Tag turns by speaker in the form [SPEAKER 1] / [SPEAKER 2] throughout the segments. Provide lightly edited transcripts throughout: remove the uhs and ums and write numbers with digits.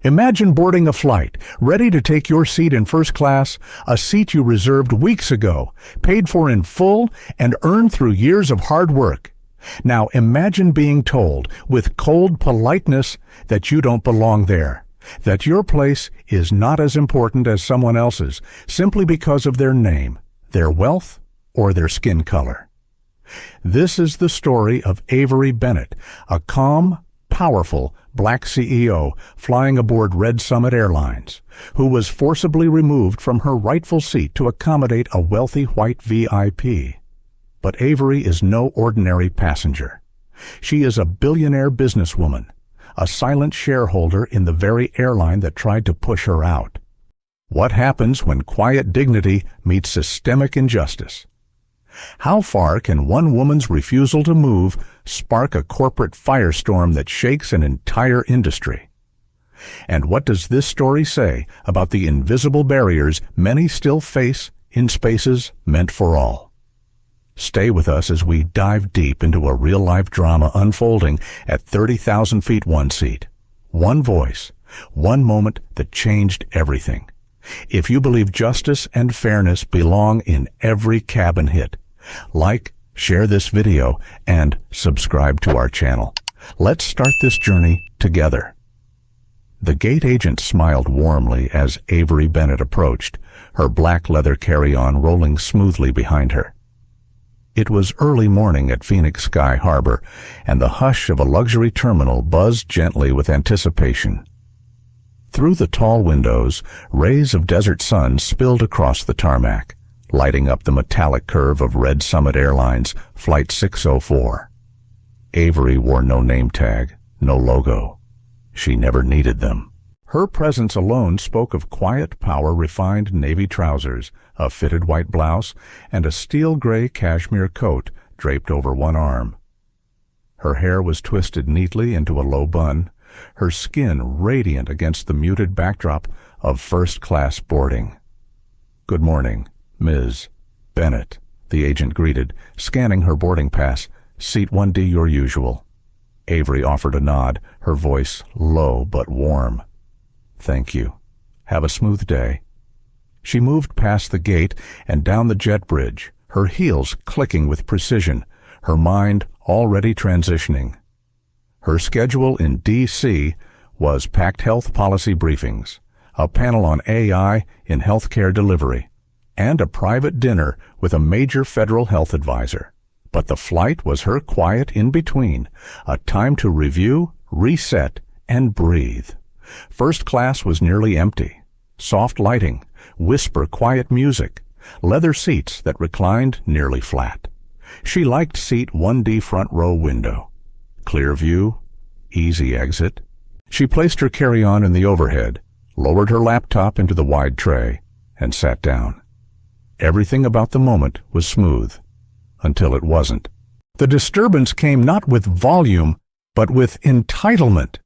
[SPEAKER 1] Imagine boarding a flight, ready to take your seat in first class, a seat you reserved weeks ago, paid for in full, and earned through years of hard work. Now imagine being told, with cold politeness, that you don't belong there, that your place is not as important as someone else's, simply because of their name, their wealth, or their skin color. This is the story of Avery Bennett, a calm, powerful black CEO flying aboard Red Summit Airlines, who was forcibly removed from her rightful seat to accommodate a wealthy white VIP. But Avery is no ordinary passenger. She is a billionaire businesswoman, a silent shareholder in the very airline that tried to push her out. What happens when quiet dignity meets systemic injustice? How far can one woman's refusal to move spark a corporate firestorm that shakes an entire industry? And what does this story say about the invisible barriers many still face in spaces meant for all? Stay with us as we dive deep into a real-life drama unfolding at 30,000 feet one seat. One voice, one moment that changed everything. If you believe justice and fairness belong in every cabin hit, like, share this video, and subscribe to our channel. Let's start this journey together. The gate agent smiled warmly as Avery Bennett approached, her black leather carry-on rolling smoothly behind her. It was early morning at Phoenix Sky Harbor, and the hush of a luxury terminal buzzed gently with anticipation. Through the tall windows, rays of desert sun spilled across the tarmac, lighting up the metallic curve of Red Summit Airlines Flight 604. Avery wore no name tag, no logo. She never needed them. Her presence alone spoke of quiet power, refined navy trousers, a fitted white blouse, and a steel-gray cashmere coat draped over one arm. Her hair was twisted neatly into a low bun, her skin radiant against the muted backdrop of first-class boarding. "Good morning, Ms. Bennett," the agent greeted, scanning her boarding pass. "Seat 1D your usual." Avery offered a nod, her voice low but warm. "Thank you. Have a smooth day." She moved past the gate and down the jet bridge, her heels clicking with precision, her mind already transitioning. Her schedule in D.C. was packed health policy briefings, a panel on AI in healthcare delivery, and a private dinner with a major federal health advisor. But the flight was her quiet in-between, a time to review, reset, and breathe. First class was nearly empty. Soft lighting, whisper-quiet music, leather seats that reclined nearly flat. She liked seat 1D front row window. Clear view, easy exit. She placed her carry-on in the overhead, lowered her laptop into the wide tray, and sat down. Everything about the moment was smooth, until it wasn't. The disturbance came not with volume, but with entitlement.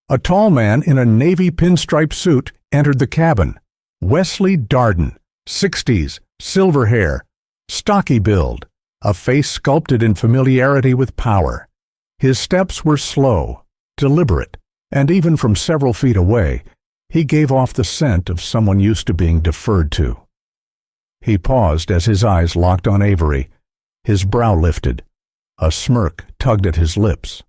[SPEAKER 1] A tall man in a navy pinstripe suit entered the cabin. Wesley Darden, 60s, silver hair, stocky build, a face sculpted in familiarity with power. His steps were slow, deliberate, and even from several feet away, he gave off the scent of someone used to being deferred to. He paused as his eyes locked on Avery, his brow lifted. A smirk tugged at his lips.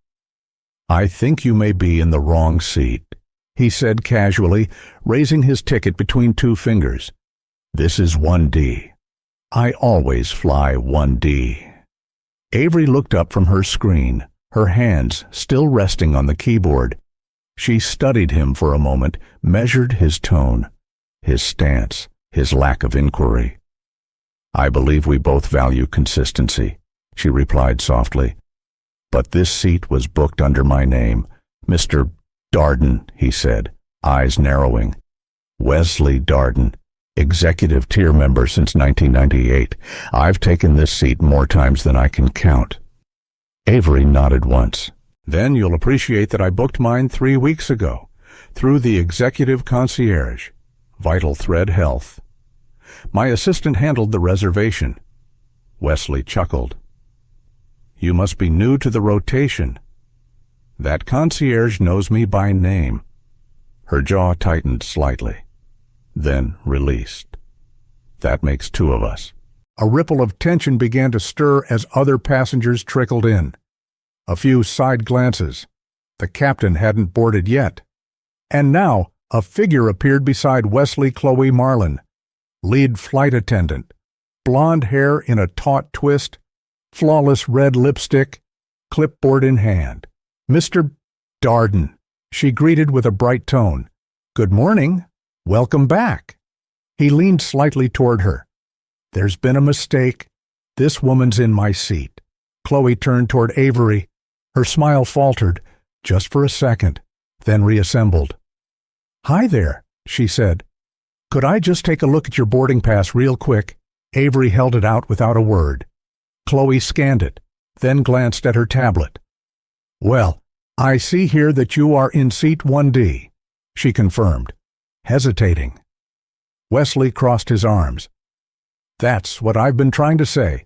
[SPEAKER 1] "I think you may be in the wrong seat," he said casually, raising his ticket between two fingers. "This is 1D. I always fly 1D. Avery looked up from her screen, her hands still resting on the keyboard. She studied him for a moment, measured his tone, his stance, his lack of inquiry. "I believe we both value consistency," she replied softly. "But this seat was booked under my name. Mr. Darden," he said, eyes narrowing. "Wesley Darden, executive tier member since 1998. I've taken this seat more times than I can count." Avery nodded once. "Then you'll appreciate that I booked mine 3 weeks ago, through the executive concierge, Vital Thread Health. My assistant handled the reservation." Wesley chuckled. "You must be new to the rotation. That concierge knows me by name. Her jaw tightened slightly, then released. That makes two of us. A ripple of tension began to stir as other passengers trickled in. A few side glances. The captain hadn't boarded yet. And now, a figure appeared beside Wesley Chloe Marlin, lead flight attendant, blonde hair in a taut twist, flawless red lipstick, clipboard in hand. "Mr. Darden," she greeted with a bright tone. "Good morning. Welcome back." He leaned slightly toward her. "There's been a mistake. This woman's in my seat." Chloe turned toward Avery. Her smile faltered, just for a second, then reassembled. "Hi there," she said. "Could I just take a look at your boarding pass real quick?" Avery held it out without a word. Chloe scanned it, then glanced at her tablet. "Well, I see here that you are in seat 1D, she confirmed, hesitating. Wesley crossed his arms. "That's what I've been trying to say.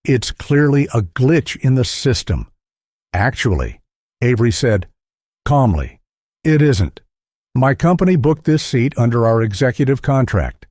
[SPEAKER 1] It's clearly a glitch in the system." "Actually," Avery said, calmly, "it isn't. My company booked this seat under our executive contract.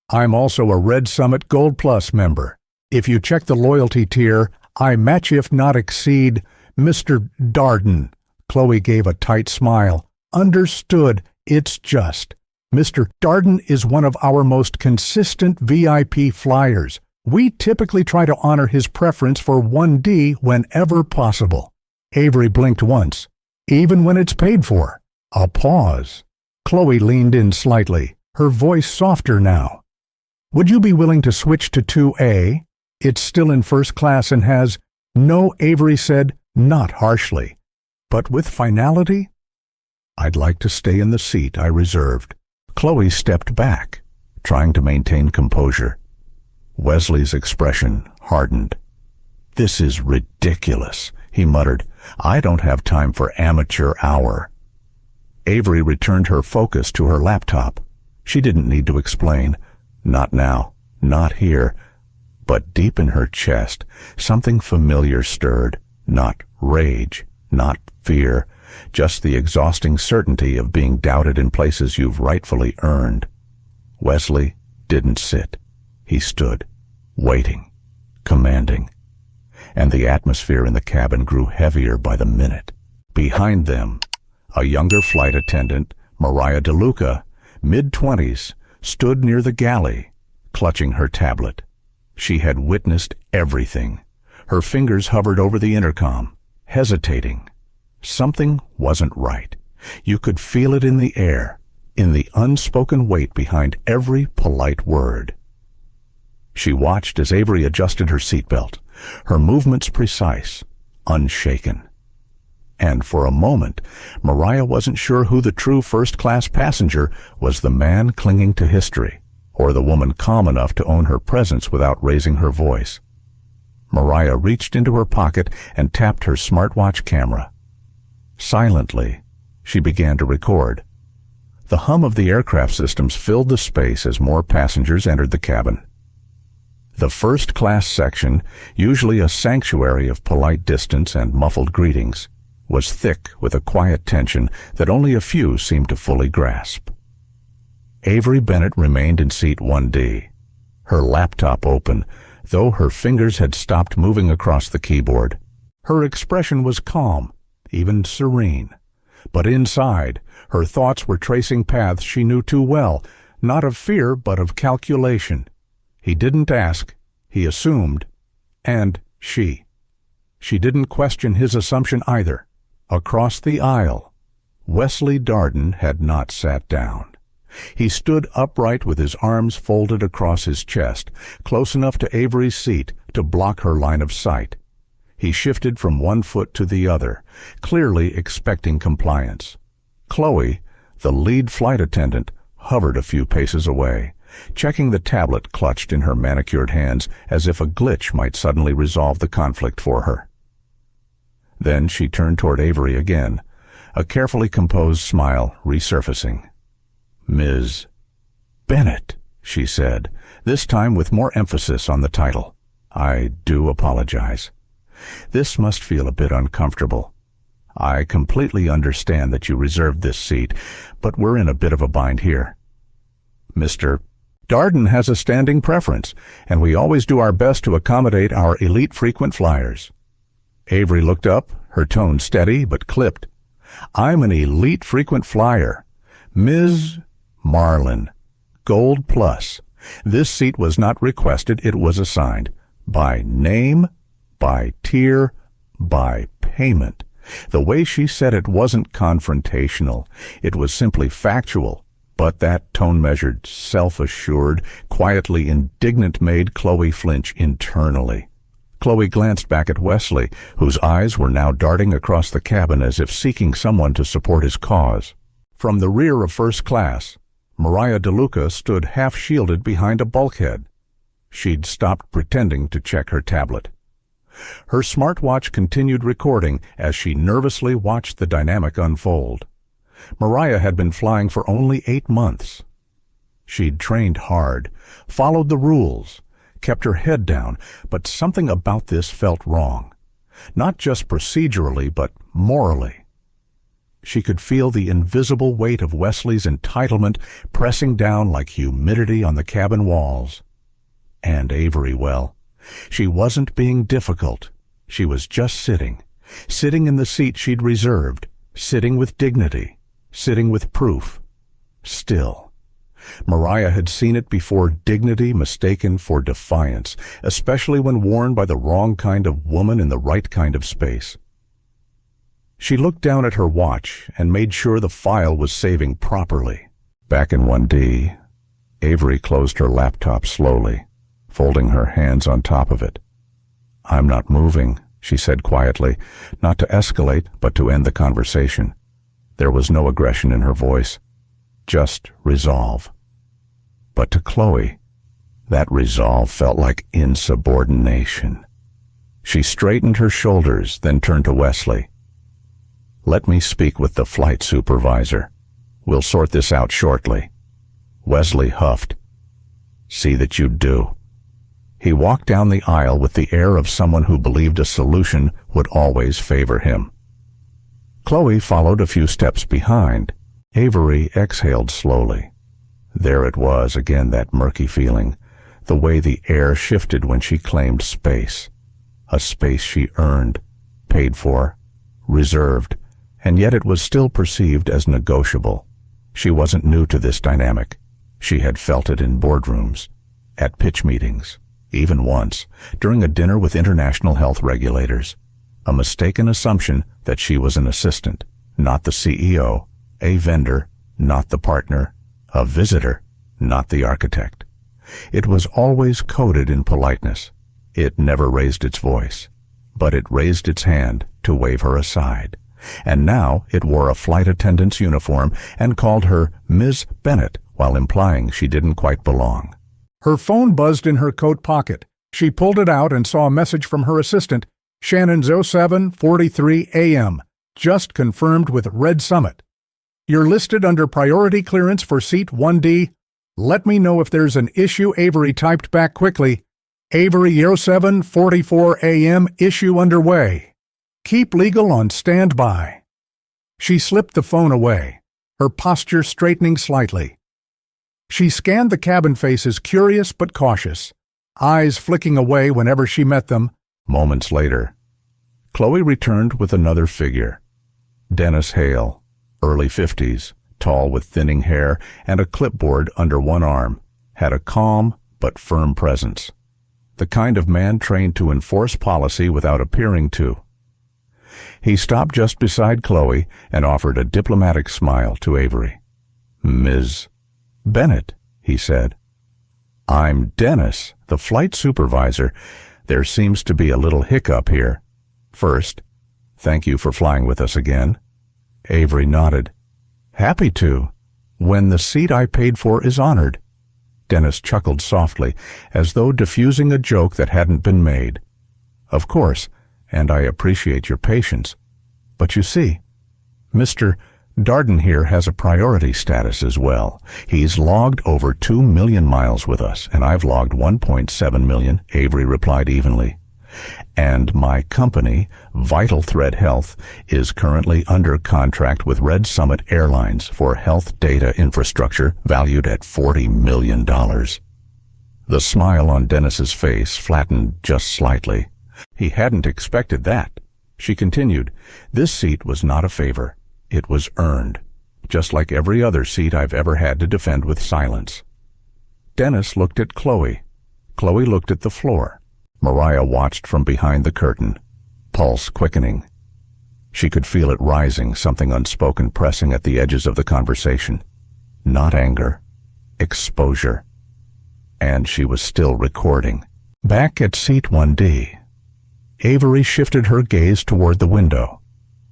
[SPEAKER 1] I'm also a Red Summit Gold Plus member. If you check the loyalty tier, I match if not exceed." "Mr. Darden," Chloe gave a tight smile. "Understood. It's just. Mr. Darden is one of our most consistent VIP flyers. We typically try to honor his preference for 1D whenever possible." Avery blinked once. "Even when it's paid for?" A pause. Chloe leaned in slightly, her voice softer now. "Would you be willing to switch to 2A? It's still in first class and has—" "No," Avery said, not harshly, but with finality. "I'd like to stay in the seat I reserved." Chloe stepped back, trying to maintain composure. Wesley's expression hardened. "This is ridiculous," he muttered. "I don't have time for amateur hour." Avery returned her focus to her laptop. She didn't need to explain. Not now, not here. But deep in her chest, something familiar stirred. Not rage, not fear, just the exhausting certainty of being doubted in places you've rightfully earned. Wesley didn't sit. He stood, waiting, commanding. And the atmosphere in the cabin grew heavier by the minute. Behind them, a younger flight attendant, Mariah DeLuca, mid-20s, stood near the galley, clutching her tablet. She had witnessed everything. Her fingers hovered over the intercom, hesitating. Something wasn't right. You could feel it in the air, in the unspoken weight behind every polite word. She watched as Avery adjusted her seatbelt, her movements precise, unshaken. And for a moment, Mariah wasn't sure who the true first-class passenger was, the man clinging to history, or the woman calm enough to own her presence without raising her voice. Mariah reached into her pocket and tapped her smartwatch camera. Silently, she began to record. The hum of the aircraft systems filled the space as more passengers entered the cabin. The first-class section, usually a sanctuary of polite distance and muffled greetings, was thick with a quiet tension that only a few seemed to fully grasp. Avery Bennett remained in seat 1D, her laptop open, though her fingers had stopped moving across the keyboard. Her expression was calm, even serene. But inside, her thoughts were tracing paths she knew too well, not of fear but of calculation. He didn't ask, he assumed, and she. She didn't question his assumption either. Across the aisle, Wesley Darden had not sat down. He stood upright with his arms folded across his chest, close enough to Avery's seat to block her line of sight. He shifted from one foot to the other, clearly expecting compliance. Chloe, the lead flight attendant, hovered a few paces away, checking the tablet clutched in her manicured hands as if a glitch might suddenly resolve the conflict for her. Then she turned toward Avery again, a carefully composed smile resurfacing. "Ms. Bennett," she said, this time with more emphasis on the title. "I do apologize. This must feel a bit uncomfortable. I completely understand that you reserved this seat, but we're in a bit of a bind here. Mr. Darden has a standing preference, and we always do our best to accommodate our elite frequent flyers. Avery looked up, her tone steady but clipped. I'm an elite frequent flyer. Ms. Marlin. Gold Plus. This seat was not requested, it was assigned. By name, by tier, by payment. The way she said it wasn't confrontational. It was simply factual. But that tone-measured, self-assured, quietly indignant made Chloe flinch internally. Chloe glanced back at Wesley, whose eyes were now darting across the cabin as if seeking someone to support his cause. From the rear of first class, Mariah DeLuca stood half-shielded behind a bulkhead. She'd stopped pretending to check her tablet. Her smartwatch continued recording as she nervously watched the dynamic unfold. Mariah had been flying for only 8 months. She'd trained hard, followed the rules, kept her head down, but something about this felt wrong. Not just procedurally, but morally. She could feel the invisible weight of Wesley's entitlement pressing down like humidity on the cabin walls. And Avery, well, she wasn't being difficult. She was just sitting in the seat she'd reserved, sitting with dignity, sitting with proof. Still. Mariah had seen it before, dignity mistaken for defiance, especially when worn by the wrong kind of woman in the right kind of space. She looked down at her watch and made sure the file was saving properly. Back in 1D, Avery closed her laptop slowly, folding her hands on top of it. I'm not moving, she said quietly, not to escalate, but to end the conversation. There was no aggression in her voice, just resolve. But to Chloe, that resolve felt like insubordination. She straightened her shoulders, then turned to Wesley. Let me speak with the flight supervisor. We'll sort this out shortly. Wesley huffed. See that you do. He walked down the aisle with the air of someone who believed a solution would always favor him. Chloe followed a few steps behind. Avery exhaled slowly. There it was again, that murky feeling, the way the air shifted when she claimed space. A space she earned, paid for, reserved, and yet it was still perceived as negotiable. She wasn't new to this dynamic. She had felt it in boardrooms, at pitch meetings, even once, during a dinner with international health regulators. A mistaken assumption that she was an assistant, not the CEO, a vendor, not the partner, a visitor, not the architect. It was always coded in politeness. It never raised its voice, but it raised its hand to wave her aside. And now it wore a flight attendant's uniform and called her Ms. Bennett while implying she didn't quite belong.
[SPEAKER 2] Her phone buzzed in her coat pocket. She pulled it out and saw a message from her assistant, Shannon's 07:43 a.m., just confirmed with Red Summit. You're listed under priority clearance for seat 1D. Let me know if there's an issue. Avery typed back quickly. Avery 07:44 a.m. issue underway. Keep legal on standby. She slipped the phone away, her posture straightening slightly. She scanned the cabin faces, curious but cautious, eyes flicking away whenever she met them.
[SPEAKER 1] Moments later, Chloe returned with another figure. Dennis Hale, early 50s, tall with thinning hair and a clipboard under one arm, had a calm but firm presence. The kind of man trained to enforce policy without appearing to. He stopped just beside Chloe and offered a diplomatic smile to Avery. Ms. Bennett, he said. I'm Dennis, the flight supervisor. There seems to be a little hiccup here. First, thank you for flying with us again. Avery nodded. Happy to, when the seat I paid for is honored. Dennis chuckled softly, as though diffusing a joke that hadn't been made. Of course, and I appreciate your patience. But you see, Mr. Darden here has a priority status as well. He's logged over 2 million miles with us, and I've logged 1.7 million, Avery replied evenly. And my company Vital Thread Health is currently under contract with Red Summit Airlines for health data infrastructure valued at $40 million. The smile on Dennis's face flattened just slightly. He hadn't expected that. She continued, "This seat was not a favor. It was earned, just like every other seat I've ever had to defend with silence." Dennis looked at Chloe. Chloe looked at the floor. Mariah watched from behind the curtain, pulse quickening. She could feel it rising, something unspoken pressing at the edges of the conversation. Not anger, exposure. And she was still recording. Back at seat 1D, Avery shifted her gaze toward the window.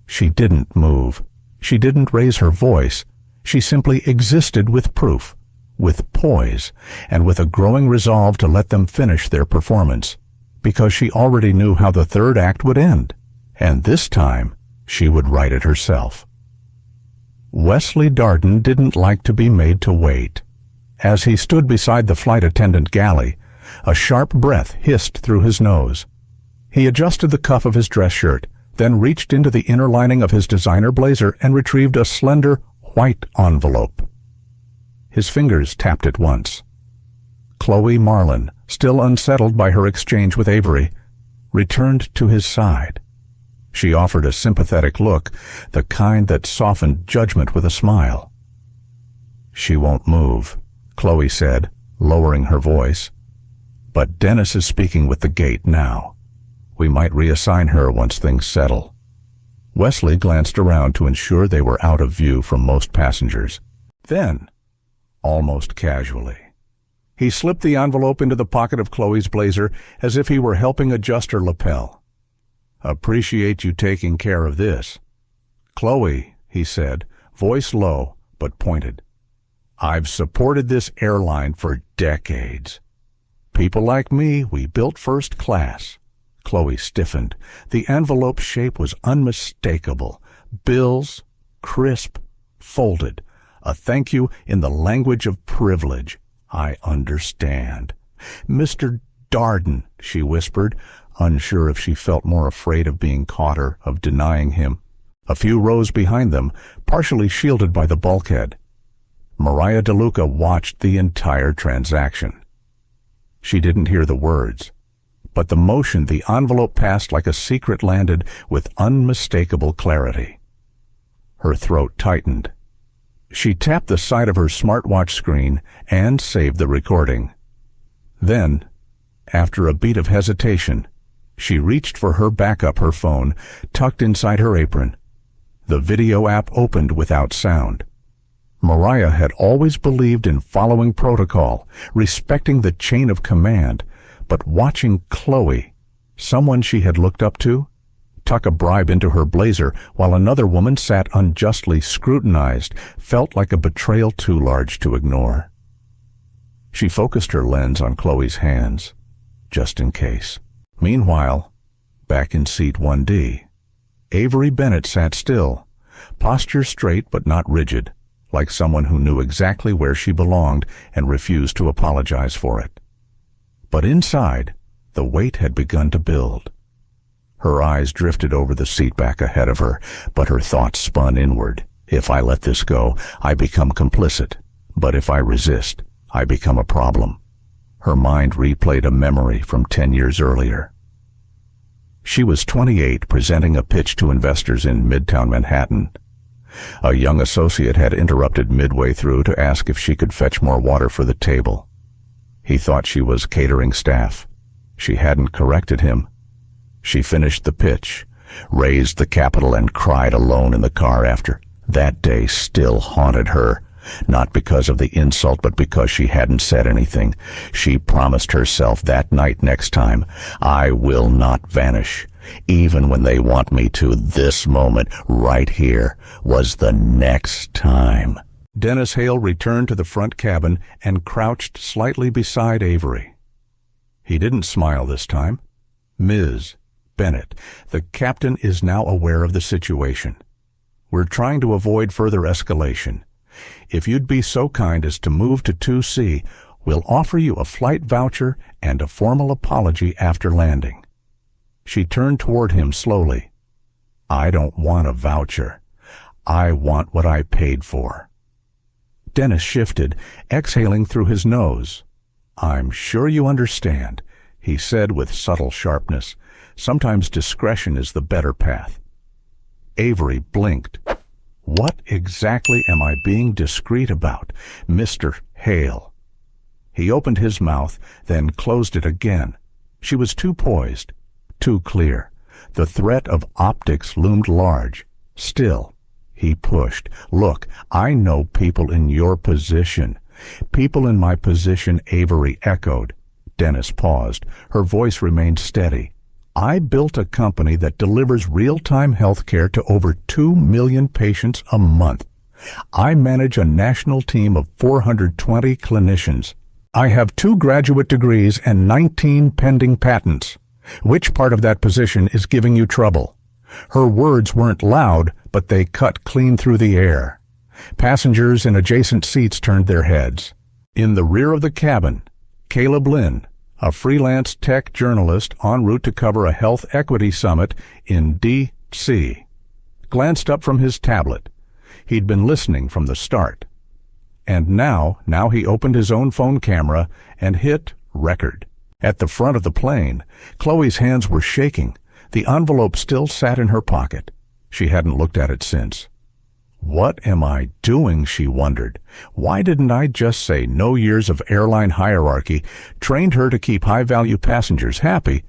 [SPEAKER 1] She didn't move. She didn't raise her voice. She simply existed with proof, with poise, and with a growing resolve to let them finish their performance, because she already knew how the third act would end, and this time she would write it herself. Wesley Darden didn't like to be made to wait. As he stood beside the flight attendant galley, a sharp breath hissed through his nose. He adjusted the cuff of his dress shirt, then reached into the inner lining of his designer blazer and retrieved a slender, white envelope. His fingers tapped it once. Chloe Marlin, still unsettled by her exchange with Avery, returned to his side. She offered a sympathetic look, the kind that softened judgment with a smile. "She won't move," Chloe said, lowering her voice. "But Dennis is speaking with the gate now. We might reassign her once things settle." Wesley glanced around to ensure they were out of view from most passengers. Then, almost casually, he slipped the envelope into the pocket of Chloe's blazer as if he were helping adjust her lapel. "Appreciate you taking care of this." "Chloe," he said, voice low but pointed, "I've supported this airline for decades. People like me, we built first class." Chloe stiffened. The envelope shape was unmistakable. Bills, crisp, folded. A thank you in the language of privilege. "I understand." "Mr. Darden," she whispered, unsure if she felt more afraid of being caught or of denying him. A few rows behind them, partially shielded by the bulkhead, Mariah DeLuca watched the entire transaction. She didn't hear the words, but the motion the envelope passed like a secret landed with unmistakable clarity. Her throat tightened. She tapped the side of her smartwatch screen and saved the recording. Then, after a beat of hesitation, she reached for her her phone, tucked inside her apron. The video app opened without sound. Mariah had always believed in following protocol, respecting the chain of command, but watching Chloe, someone she had looked up to, tuck a bribe into her blazer while another woman sat unjustly scrutinized, felt like a betrayal too large to ignore. She focused her lens on Chloe's hands, just in case. Meanwhile, back in seat 1D, Avery Bennett sat still, posture straight but not rigid, like someone who knew exactly where she belonged and refused to apologize for it. But inside, the weight had begun to build. Her eyes drifted over the seat back ahead of her, but her thoughts spun inward. If I let this go, I become complicit. But if I resist, I become a problem. Her mind replayed a memory from 10 years earlier. She was 28, presenting a pitch to investors in Midtown Manhattan. A young associate had interrupted midway through to ask if she could fetch more water for the table. He thought she was catering staff. She hadn't corrected him. She finished the pitch, raised the capital, and cried alone in the car after. That day still haunted her, not because of the insult, but because she hadn't said anything. She promised herself that night, next time, I will not vanish. Even when they want me to, this moment, right here, was the next time. Dennis Hale returned to the front cabin and crouched slightly beside Avery. He didn't smile this time. "Ms. Bennett, the captain is now aware of the situation. We're trying to avoid further escalation. If you'd be so kind as to move to 2C, we'll offer you a flight voucher and a formal apology after landing." She turned toward him slowly, I don't want a voucher. I want what I paid for. Dennis shifted, exhaling through his nose. I'm sure you understand, he said with subtle sharpness. Sometimes discretion is the better path. Avery blinked. What exactly am I being discreet about, Mr. Hale? He opened his mouth, then closed it again. She was too poised, too clear. The threat of optics loomed large. Still, he pushed. Look, I know people in your position. People in my position, Avery echoed. Dennis paused. Her voice remained steady. I built a company that delivers real-time health care to over 2 million patients a month. I manage a national team of 420 clinicians. I have 2 graduate degrees and 19 pending patents. Which part of that position is giving you trouble? Her words weren't loud, but they cut clean through the air. Passengers in adjacent seats turned their heads. In the rear of the cabin, Caleb Lynn, a freelance tech journalist en route to cover a health equity summit in D.C., glanced up from his tablet. He'd been listening from the start. And now he opened his own phone camera and hit record. At the front of the plane, Chloe's hands were shaking. The envelope still sat in her pocket. She hadn't looked at it since. What am I doing, she wondered. Why didn't I just say no years of airline hierarchy trained her to keep high-value passengers happy?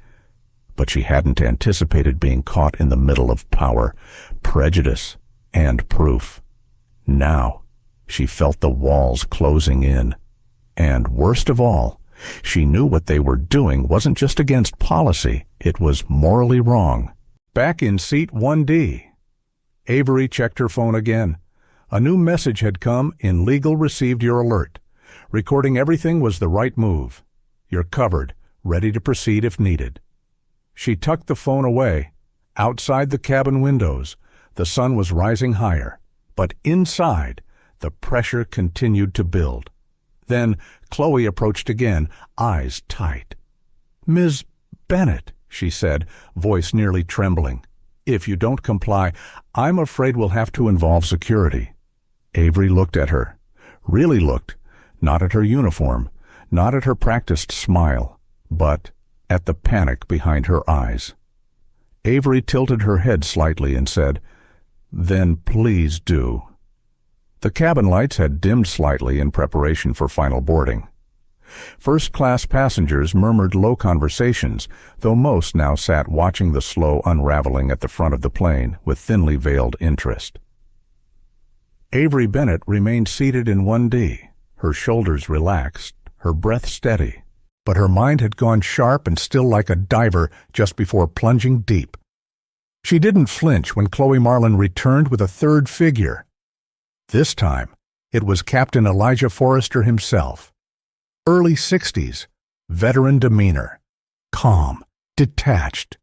[SPEAKER 1] But she hadn't anticipated being caught in the middle of power, prejudice, and proof. Now, she felt the walls closing in. And worst of all, she knew what they were doing wasn't just against policy, it was morally wrong. Back in seat 1D, Avery checked her phone again. A new message had come in legal received your alert. Recording everything was the right move. You're covered, ready to proceed if needed. She tucked the phone away. Outside the cabin windows, the sun was rising higher, but inside, the pressure continued to build. Then Chloe approached again, eyes tight. Ms. Bennett, she said, voice nearly trembling. If you don't comply, I'm afraid we'll have to involve security. Avery looked at her. Really looked, not at her uniform, not at her practiced smile, but at the panic behind her eyes. Avery tilted her head slightly and said, Then please do. The cabin lights had dimmed slightly in preparation for final boarding. First-class passengers murmured low conversations, though most now sat watching the slow unraveling at the front of the plane with thinly veiled interest. Avery Bennett remained seated in 1D, her shoulders relaxed, her breath steady, but her mind had gone sharp and still like a diver just before plunging deep. She didn't flinch when Chloe Marlin returned with a third figure. This time, it was Captain Elijah Forrester himself. Early 60s, veteran demeanor, calm, detached.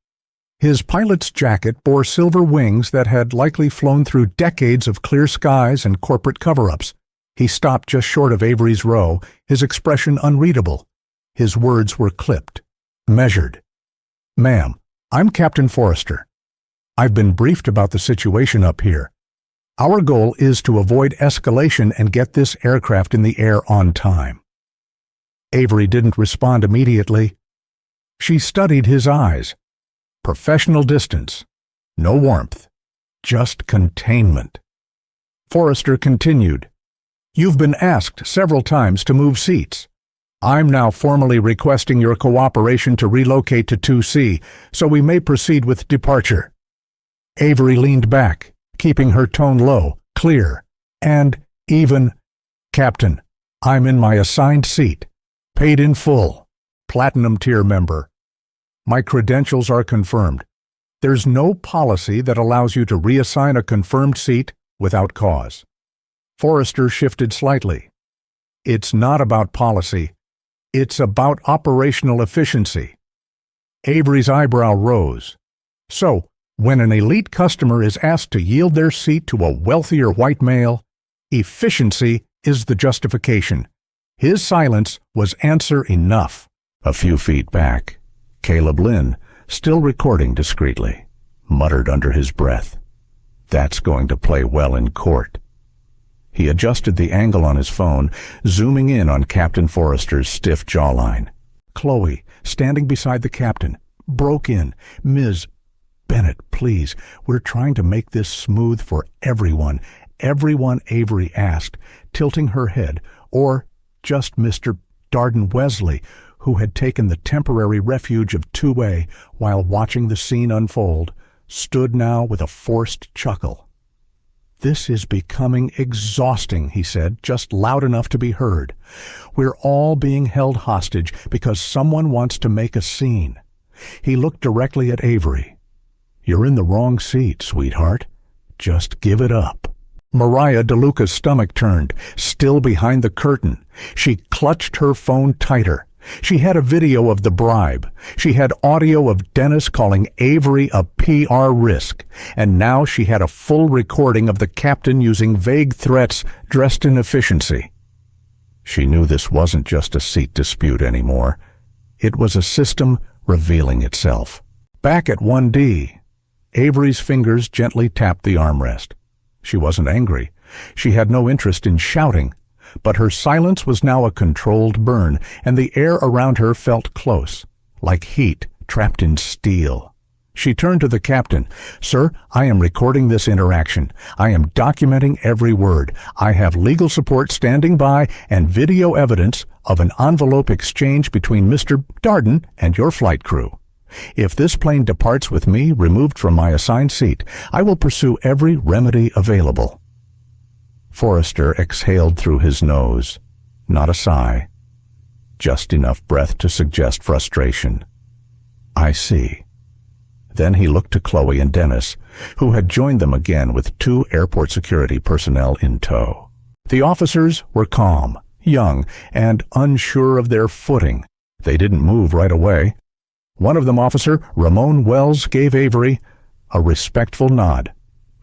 [SPEAKER 1] His pilot's jacket bore silver wings that had likely flown through decades of clear skies and corporate cover-ups. He stopped just short of Avery's row, his expression unreadable. His words were clipped, measured. Ma'am, I'm Captain Forrester. I've been briefed about the situation up here. Our goal is to avoid escalation and get this aircraft in the air on time. Avery didn't respond immediately. She studied his eyes. Professional distance. No warmth. Just containment. Forrester continued. You've been asked several times to move seats. I'm now formally requesting your cooperation to relocate to 2C, so we may proceed with departure. Avery leaned back, keeping her tone low, clear, and even. Captain, I'm in my assigned seat. Paid in full. Platinum tier member. My credentials are confirmed. There's no policy that allows you to reassign a confirmed seat without cause. Forrester shifted slightly. It's not about policy. It's about operational efficiency. Avery's eyebrow rose. So, when an elite customer is asked to yield their seat to a wealthier white male, efficiency is the justification. His silence was answer enough. A few feet back, Caleb Lynn, still recording discreetly. muttered under his breath. That's going to play well in court. He adjusted the angle on his phone, zooming in on Captain Forrester's stiff jawline. Chloe, standing beside the captain, broke in. "Ms. Bennett, please, we're trying to make this smooth for everyone." "Everyone?" Avery asked, tilting her head. "Or just Mr. Darden Wesley, who had taken the temporary refuge of 2A while watching the scene unfold, stood now with a forced chuckle. "This is becoming exhausting," he said, just loud enough to be heard. "We're all being held hostage because someone wants to make a scene." He looked directly at Avery. "You're in the wrong seat, sweetheart. Just give it up." Mariah DeLuca's stomach turned, still behind the curtain. She clutched her phone tighter. She had a video of the bribe. She had audio of Dennis calling Avery a PR risk. And now she had a full recording of the captain using vague threats dressed in efficiency. She knew this wasn't just a seat dispute anymore. It was a system revealing itself. Back at 1D, Avery's fingers gently tapped the armrest. She wasn't angry. She had no interest in shouting. But her silence was now a controlled burn, and the air around her felt close, like heat trapped in steel. She turned to the captain. "Sir, I am recording this interaction. I am documenting every word. I have legal support standing by and video evidence of an envelope exchange between Mr. Darden and your flight crew. If this plane departs with me removed from my assigned seat, I will pursue every remedy available." Forrester exhaled through his nose. Not a sigh. Just enough breath to suggest frustration. "I see." Then he looked to Chloe and Dennis, who had joined them again with 2 airport security personnel in tow. The officers were calm, young, and unsure of their footing. They didn't move right away. One of them, Officer Ramon Wells, gave Avery a respectful nod.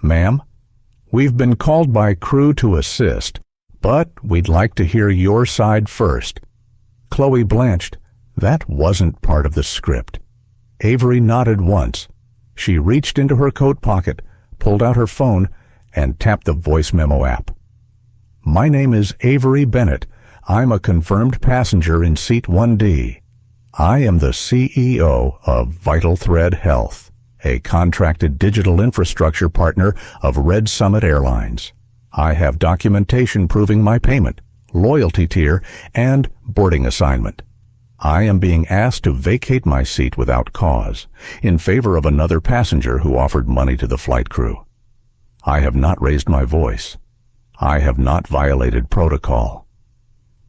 [SPEAKER 1] "Ma'am, we've been called by crew to assist, but we'd like to hear your side first." Chloe blanched. That wasn't part of the script. Avery nodded once. She reached into her coat pocket, pulled out her phone, and tapped the voice memo app. "My name is Avery Bennett. I'm a confirmed passenger in seat 1D. I am the CEO of Vital Thread Health, a contracted digital infrastructure partner of Red Summit Airlines. I have documentation proving my payment, loyalty tier, and boarding assignment. I am being asked to vacate my seat without cause, in favor of another passenger who offered money to the flight crew. I have not raised my voice. I have not violated protocol."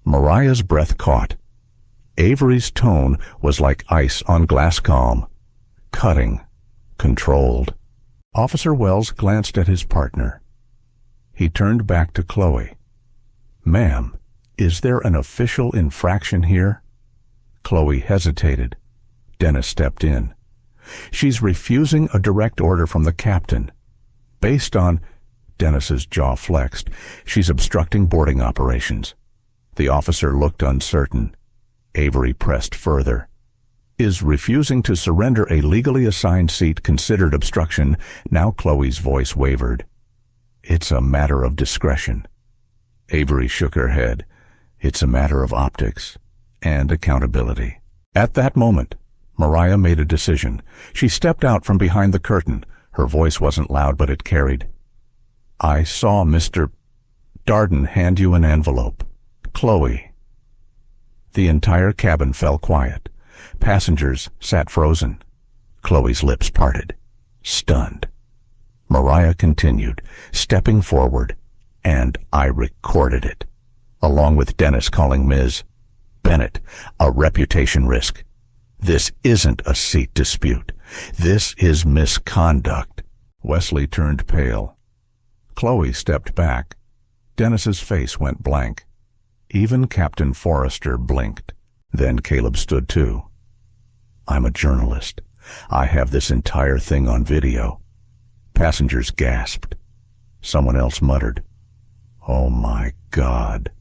[SPEAKER 1] Mariah's breath caught. Avery's tone was like ice on glass calm, cutting, controlled. Officer Wells glanced at his partner. He turned back to Chloe. "Ma'am, is there an official infraction here?" Chloe hesitated. Dennis stepped in. "She's refusing a direct order from the captain. Based on—" Dennis's jaw flexed. "She's obstructing boarding operations." The officer looked uncertain. Avery pressed further. "Is refusing to surrender a legally assigned seat considered obstruction?" Now Chloe's voice wavered. "It's a matter of discretion." Avery shook her head. "It's a matter of optics and accountability." At that moment, Mariah made a decision. She stepped out from behind the curtain. Her voice wasn't loud, but it carried. "I saw Mr. Darden hand you an envelope. Chloe." The entire cabin fell quiet. Passengers sat frozen. Chloe's lips parted, stunned. Mariah continued, stepping forward, "And I recorded it, along with Dennis calling Ms. Bennett a reputation risk. This isn't a seat dispute. This is misconduct." Wesley turned pale. Chloe stepped back. Dennis's face went blank. Even Captain Forrester blinked. Then Caleb stood too. "I'm a journalist. I have this entire thing on video." Passengers gasped. Someone else muttered, "Oh my God."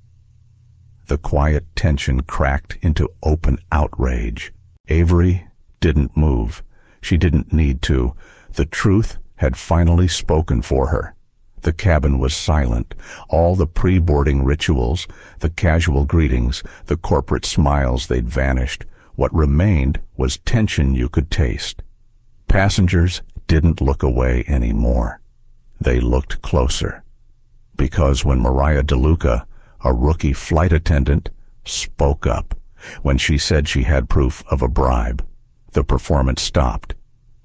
[SPEAKER 1] The quiet tension cracked into open outrage. Avery didn't move. She didn't need to. The truth had finally spoken for her. The cabin was silent. All the pre-boarding rituals, the casual greetings, the corporate smiles, they'd vanished. What remained was tension you could taste. Passengers didn't look away anymore. They looked closer. Because when Mariah DeLuca, a rookie flight attendant, spoke up, when she said she had proof of a bribe, the performance stopped.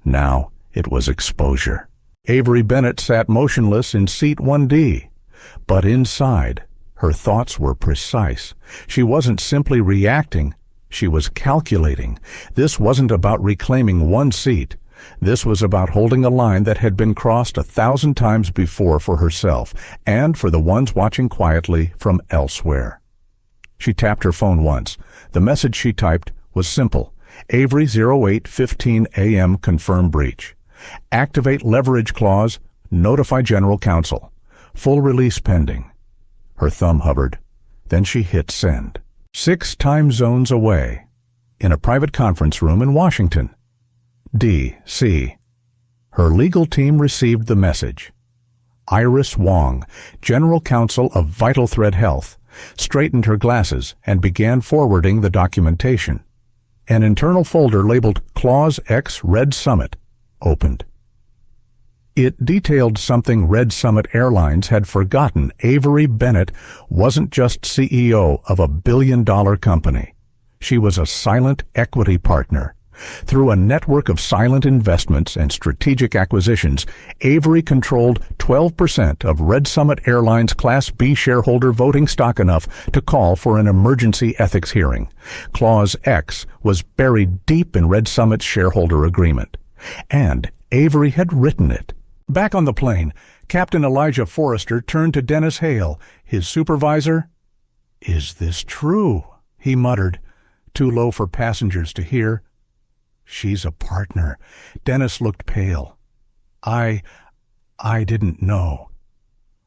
[SPEAKER 1] Now it was exposure. Avery Bennett sat motionless in seat 1D. But inside, her thoughts were precise. She wasn't simply reacting, she was calculating. This wasn't about reclaiming one seat. This was about holding a line that had been crossed 1,000 times before for herself and for the ones watching quietly from elsewhere. She tapped her phone once. The message she typed was simple. Avery 08:15 a.m. confirm breach. Activate leverage clause. Notify general counsel. Full release pending. Her thumb hovered. Then she hit send. 6 time zones away. In a private conference room in Washington, D.C. Her legal team received the message. Iris Wong, general counsel of Vital Thread Health, straightened her glasses and began forwarding the documentation. An internal folder labeled Clause X Red Summit opened. It detailed something Red Summit Airlines had forgotten. Avery Bennett wasn't just CEO of a billion-dollar company. She was a silent equity partner. Through a network of silent investments and strategic acquisitions, Avery controlled 12% of Red Summit Airlines Class B shareholder voting stock, enough to call for an emergency ethics hearing. Clause X was buried deep in Red Summit's shareholder agreement. And Avery had written it. Back on the plane, Captain Elijah Forrester turned to Dennis Hale, his supervisor. "Is this true?" he muttered, too low for passengers to hear. "She's a partner." Dennis looked pale. I didn't know."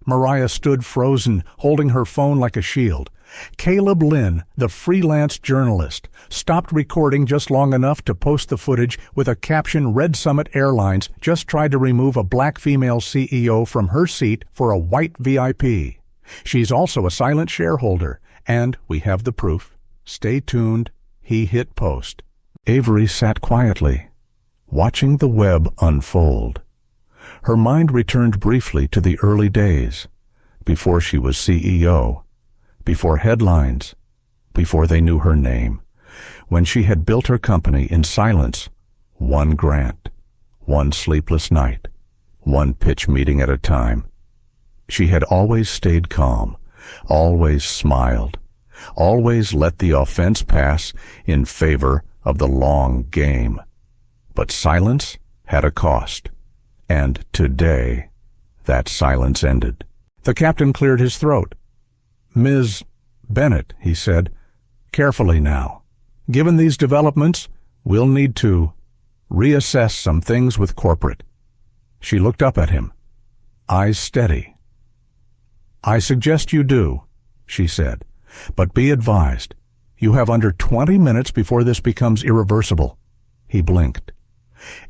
[SPEAKER 1] Mariah stood frozen, holding her phone like a shield. Caleb Lynn, the freelance journalist, stopped recording just long enough to post the footage with a caption, "Red Summit Airlines just tried to remove a black female CEO from her seat for a white VIP. She's also a silent shareholder, and we have the proof. Stay tuned." He hit post. Avery sat quietly, watching the web unfold. Her mind returned briefly to the early days, before she was CEO, before headlines, before they knew her name, when she had built her company in silence, one grant, one sleepless night, one pitch meeting at a time. She had always stayed calm, always smiled, always let the offense pass in favor of the long game. But silence had a cost, and today that silence ended. The captain cleared his throat. "Ms. Bennett," he said, "carefully now. Given these developments, we'll need to reassess some things with corporate." She looked up at him, eyes steady. "I suggest you do," she said, "but be advised, you have under 20 minutes before this becomes irreversible." He blinked.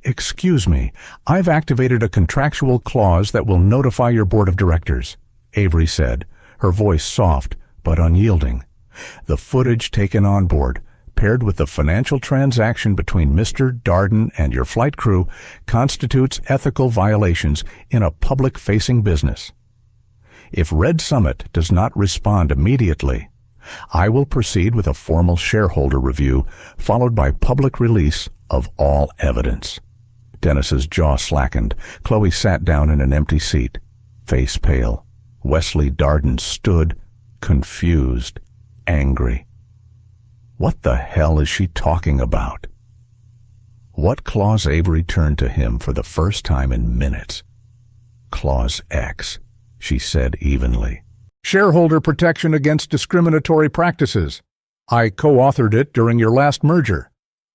[SPEAKER 1] "Excuse me, I've activated a contractual clause that will notify your board of directors," Avery said, her voice soft but unyielding. The footage taken on board, paired with the financial transaction between Mr. Darden and your flight crew, constitutes ethical violations in a public-facing business. If Red Summit does not respond immediately, I will proceed with a formal shareholder review, followed by public release of all evidence. Dennis's jaw slackened. Chloe sat down in an empty seat, face pale. Wesley Darden stood, confused, angry. What the hell is she talking about? What clause? Avery turned to him for the first time in minutes. "Clause X," she said evenly. "Shareholder protection against discriminatory practices. I co-authored it during your last merger.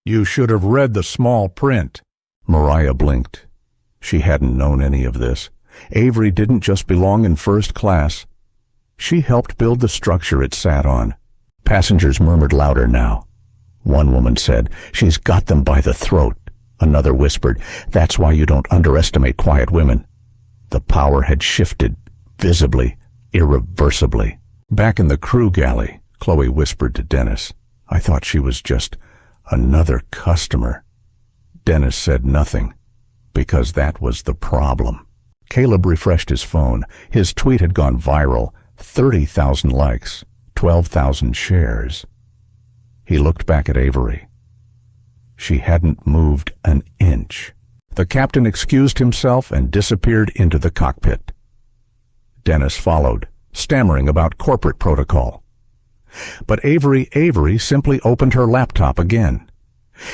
[SPEAKER 1] You should have read the small print." Mariah blinked. She hadn't known any of this. Avery didn't just belong in first class. She helped build the structure it sat on. Passengers murmured louder now. One woman said, "She's got them by the throat." Another whispered, "That's why you don't underestimate quiet women." The power had shifted, visibly, irreversibly. Back in the crew galley, Chloe whispered to Dennis, "I thought she was just another customer." Dennis said nothing, because that was the problem. Caleb refreshed his phone. His tweet had gone viral, 30,000 likes, 12,000 shares. He looked back at Avery. She hadn't moved an inch. The captain excused himself and disappeared into the cockpit. Dennis followed, stammering about corporate protocol. But Avery simply opened her laptop again.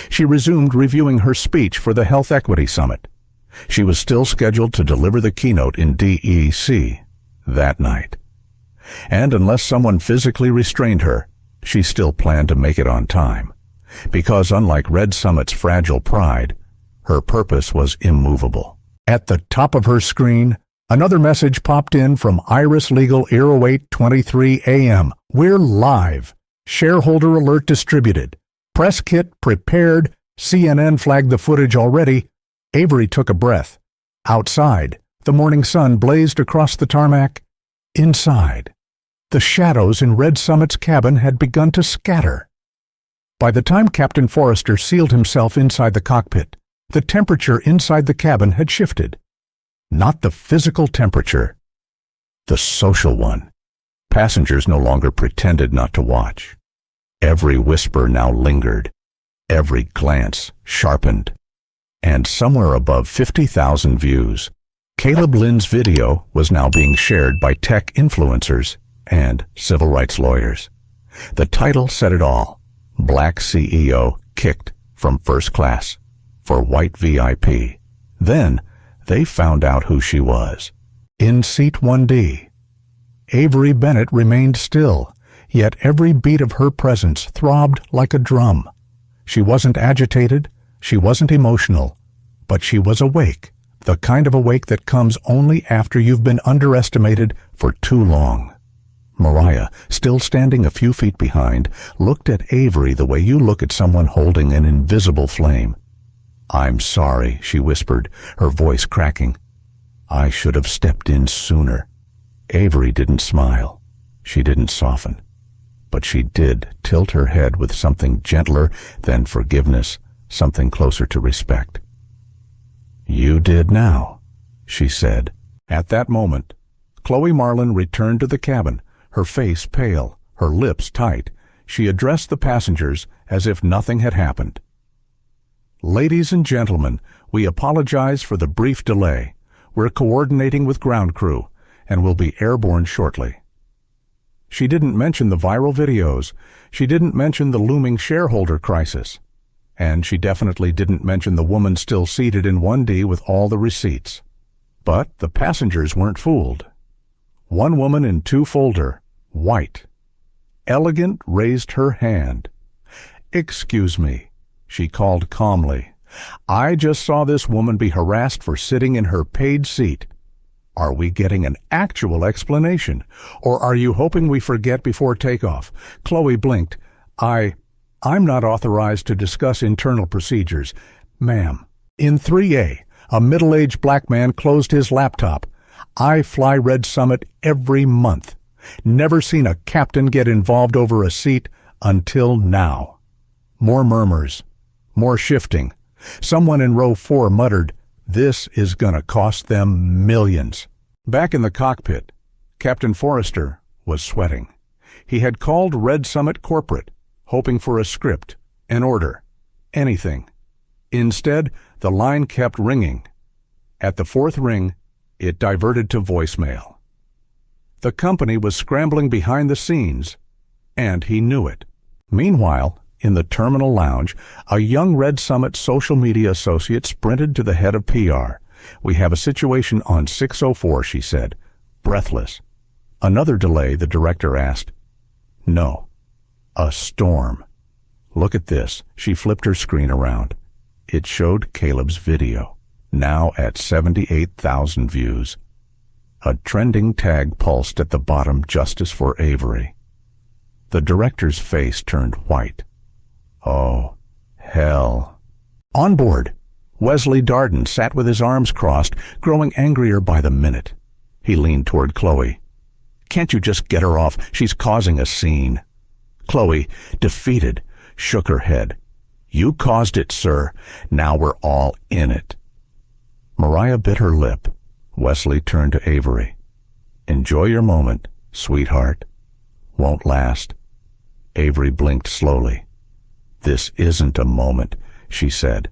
[SPEAKER 1] She resumed reviewing her speech for the Health Equity Summit. She was still scheduled to deliver the keynote in DEC that night. And unless someone physically restrained her, she still planned to make it on time. Because unlike Red Summit's fragile pride, her purpose was immovable. At the top of her screen, another message popped in from Iris Legal 0823 AM. "We're live. Shareholder alert distributed. Press kit prepared. CNN flagged the footage already." Avery took a breath. Outside, the morning sun blazed across the tarmac. Inside, the shadows in Red Summit's cabin had begun to scatter. By the time Captain Forrester sealed himself inside the cockpit, the temperature inside the cabin had shifted. Not the physical temperature, the social one. Passengers no longer pretended not to watch. Every whisper now lingered, every glance sharpened. And somewhere above 50,000 views, Caleb Lynn's video was now being shared by tech influencers and civil rights lawyers. The title said it all. Black CEO kicked from first class for white VIP. Then they found out who she was. In seat 1D, Avery Bennett remained still, yet every beat of her presence throbbed like a drum. She wasn't agitated, she wasn't emotional, but she was awake, the kind of awake that comes only after you've been underestimated for too long. Mariah, still standing a few feet behind, looked at Avery the way you look at someone holding an invisible flame. "I'm sorry," she whispered, her voice cracking. "I should have stepped in sooner." Avery didn't smile. She didn't soften. But she did tilt her head with something gentler than forgiveness, something closer to respect. "You did now," she said. At that moment, Chloe Marlin returned to the cabin, her face pale, her lips tight. She addressed the passengers as if nothing had happened. "Ladies and gentlemen, we apologize for the brief delay. We're coordinating with ground crew and will be airborne shortly." She didn't mention the viral videos. She didn't mention the looming shareholder crisis. And she definitely didn't mention the woman still seated in 1D with all the receipts. But the passengers weren't fooled. One woman in 2 folder, white, elegant, raised her hand. "Excuse me," she called calmly. "I just saw this woman be harassed for sitting in her paid seat. Are we getting an actual explanation, or are you hoping we forget before takeoff?" Chloe blinked. I'm not authorized to discuss internal procedures, ma'am." In 3A, a middle-aged black man closed his laptop. "I fly Red Summit every month. Never seen a captain get involved over a seat until now." More murmurs, more shifting. Someone in row 4 muttered, "This is gonna cost them millions." Back in the cockpit, Captain Forrester was sweating. He had called Red Summit corporate, hoping for a script, an order, anything. Instead, the line kept ringing. At the 4th ring, it diverted to voicemail. The company was scrambling behind the scenes, and he knew it. Meanwhile, in the terminal lounge, a young Red Summit social media associate sprinted to the head of PR. "We have a situation on 604, she said, breathless. Another delay, the director asked. "No, a storm." "Look at this." She flipped her screen around. It showed Caleb's video, now at 78,000 views. A trending tag pulsed at the bottom, "Justice for Avery." The director's face turned white. "Oh, hell." "On board," Wesley Darden sat with his arms crossed, growing angrier by the minute. He leaned toward Chloe. "Can't you just get her off? She's causing a scene." Chloe, defeated, shook her head. "You caused it, sir. Now we're all in it." Mariah bit her lip. Wesley turned to Avery. "Enjoy your moment, sweetheart. Won't last." Avery blinked slowly. "This isn't a moment," she said.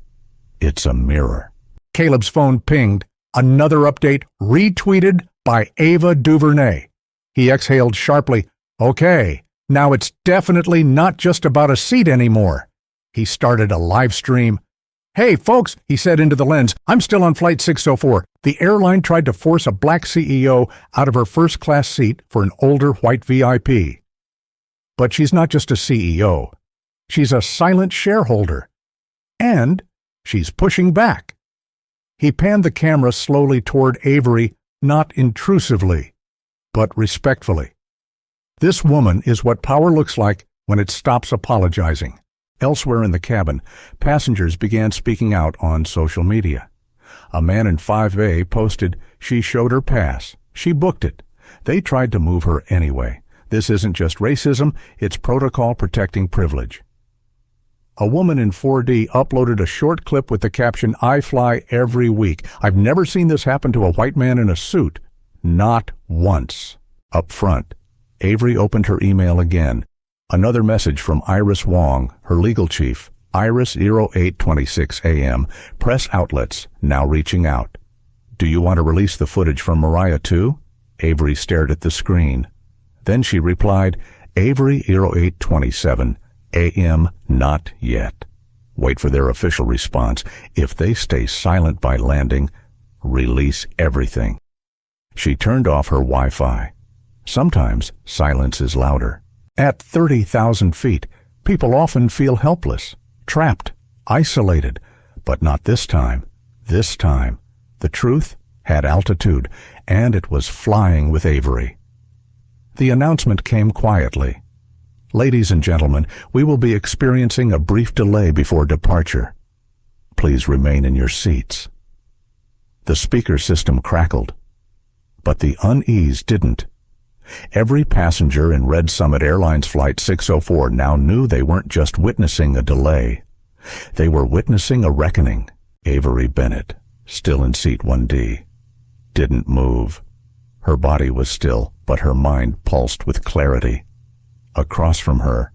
[SPEAKER 1] "It's a mirror."
[SPEAKER 2] Caleb's phone pinged. Another update retweeted by Ava DuVernay. He exhaled sharply. Okay, now it's definitely not just about a seat anymore. He started a live stream. "Hey, folks," he said into the lens, "I'm still on Flight 604. The airline tried to force a black CEO out of her first-class seat for an older white VIP. But she's not just a CEO. She's a silent shareholder. And she's pushing back." He panned the camera slowly toward Avery, not intrusively, but respectfully. This woman is what power looks like when it stops apologizing. Elsewhere in the cabin, passengers began speaking out on social media. A man in 5A posted, "She showed her pass. She booked it. They tried to move her anyway. This isn't just racism, it's protocol protecting privilege." A woman in 4D uploaded a short clip with the caption, "I fly every week. I've never seen this happen to a white man in a suit. Not once." Up front, Avery opened her email again. Another message from Iris Wong, her legal chief, Iris 0826 AM, press outlets now reaching out. "Do you want to release the footage from Mariah too?" Avery stared at the screen. Then she replied, "Avery 0827 AM, not yet. Wait for their official response. If they stay silent by landing, release everything." She turned off her Wi-Fi. Sometimes silence is louder. At 30,000 feet, people often feel helpless, trapped, isolated. But not this time. This time, the truth had altitude, and it was flying with Avery. The announcement came quietly. "Ladies and gentlemen, we will be experiencing a brief delay before departure. Please remain in your seats." The speaker system crackled, but the unease didn't. Every passenger in Red Summit Airlines Flight 604 now knew they weren't just witnessing a delay. They were witnessing a reckoning. Avery Bennett, still in seat 1D, didn't move. Her body was still, but her mind pulsed with clarity. Across from her,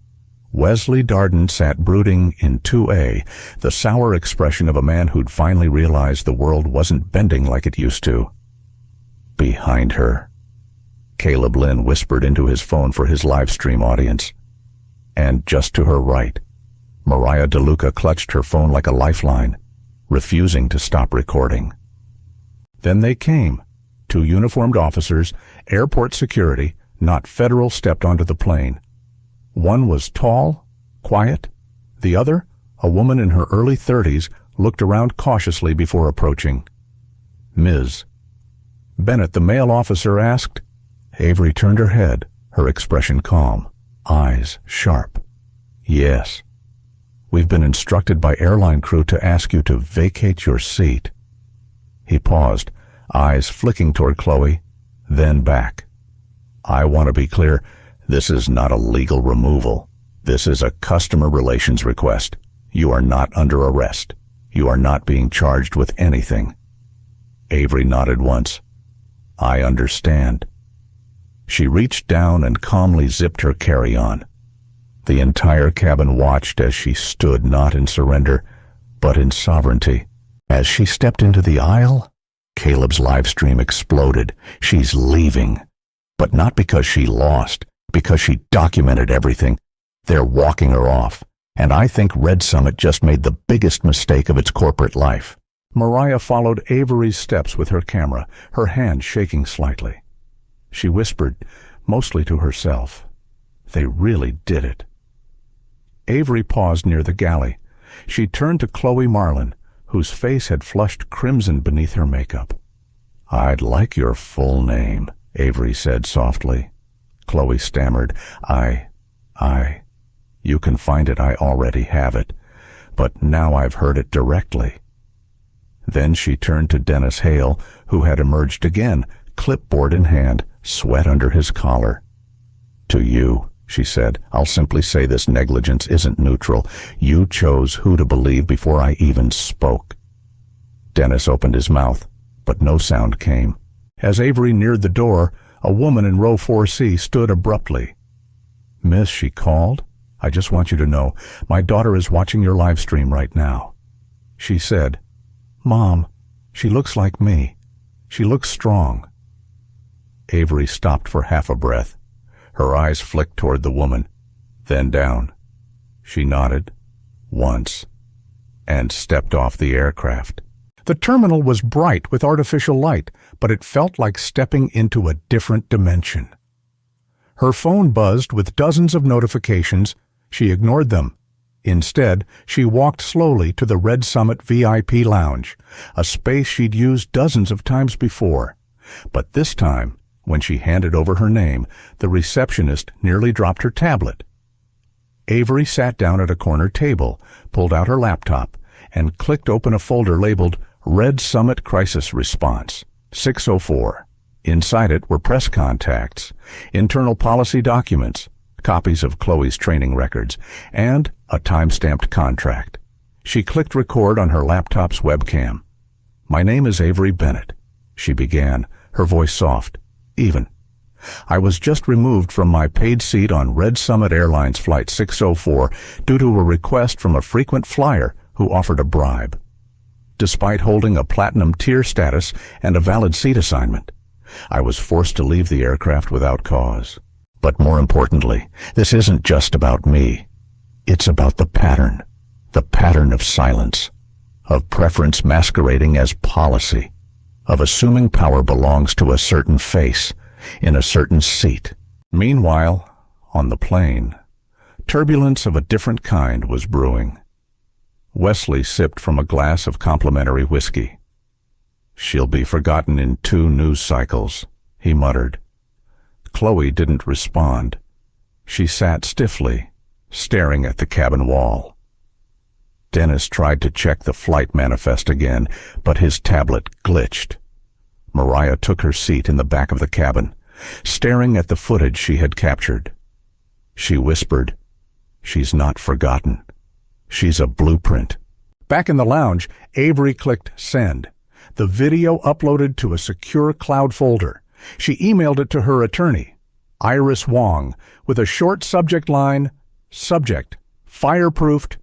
[SPEAKER 2] Wesley Darden sat brooding in 2A, the sour expression of a man who'd finally realized the world wasn't bending like it used to. Behind her, Caleb Lynn whispered into his phone for his live stream audience. And just to her right, Mariah DeLuca clutched her phone like a lifeline, refusing to stop recording. Then they came. 2 uniformed officers, airport security, not federal, stepped onto the plane. One was tall, quiet. The other, a woman in her early 30s, looked around cautiously before approaching. "Ms. Bennett," the male officer asked. Avery turned her head, her expression calm, eyes sharp. "Yes. We've been instructed by airline crew to ask you to vacate your seat." He paused, eyes flicking toward Chloe, then back. "I want to be clear. This is not a legal removal. This is a customer relations request. You are not under arrest. You are not being charged with anything." Avery nodded once. "I understand." She reached down and calmly zipped her carry-on. The entire cabin watched as she stood not in surrender, but in sovereignty. As she stepped into the aisle, Caleb's live stream exploded. She's leaving. But not because she lost, because she documented everything. They're walking her off. And I think Red Summit just made the biggest mistake of its corporate life. Mariah followed Avery's steps with her camera, her hand shaking slightly. She whispered, mostly to herself, "They really did it." Avery paused near the galley. She turned to Chloe Marlin, whose face had flushed crimson beneath her makeup. "I'd like your full name," Avery said softly. Chloe stammered, I... You can find it, I already have it. But now I've heard it directly.
[SPEAKER 1] Then she turned to Dennis Hale, who had emerged again, clipboard in hand, sweat under his collar. "To you," she said, "I'll simply say this negligence isn't neutral. You chose who to believe before I even spoke." Dennis opened his mouth, but no sound came. As Avery neared the door, a woman in row 4C stood abruptly. "Miss," she called, "I just want you to know, my daughter is watching your live stream right now." She said, "Mom, she looks like me. She looks strong." Avery stopped for half a breath. Her eyes flicked toward the woman, then down. She nodded, once, and stepped off the aircraft. The terminal was bright with artificial light, but it felt like stepping into a different dimension. Her phone buzzed with dozens of notifications. She ignored them. Instead, she walked slowly to the Red Summit VIP Lounge, a space she'd used dozens of times before. But this time, when she handed over her name, the receptionist nearly dropped her tablet. Avery sat down at a corner table, pulled out her laptop, and clicked open a folder labeled Red Summit Crisis Response, 604. Inside it were press contacts, internal policy documents, copies of Chloe's training records, and a time-stamped contract. She clicked record on her laptop's webcam. "My name is Avery Bennett," she began, her voice soft, even. "I was just removed from my paid seat on Red Summit Airlines Flight 604 due to a request from a frequent flyer who offered a bribe. Despite holding a platinum tier status and a valid seat assignment, I was forced to leave the aircraft without cause. But more importantly, this isn't just about me. It's about the pattern of silence, of preference masquerading as policy, of assuming power belongs to a certain face, in a certain seat." Meanwhile, on the plane, turbulence of a different kind was brewing. Wesley sipped from a glass of complimentary whiskey. "She'll be forgotten in 2 news cycles," he muttered. Chloe didn't respond. She sat stiffly, staring at the cabin wall. Dennis tried to check the flight manifest again, but his tablet glitched. Mariah took her seat in the back of the cabin, staring at the footage she had captured. She whispered, "She's not forgotten. She's a blueprint." Back in the lounge, Avery clicked send. The video uploaded to a secure cloud folder. She emailed it to her attorney, Iris Wong, with a short subject line, "Subject, fireproofed,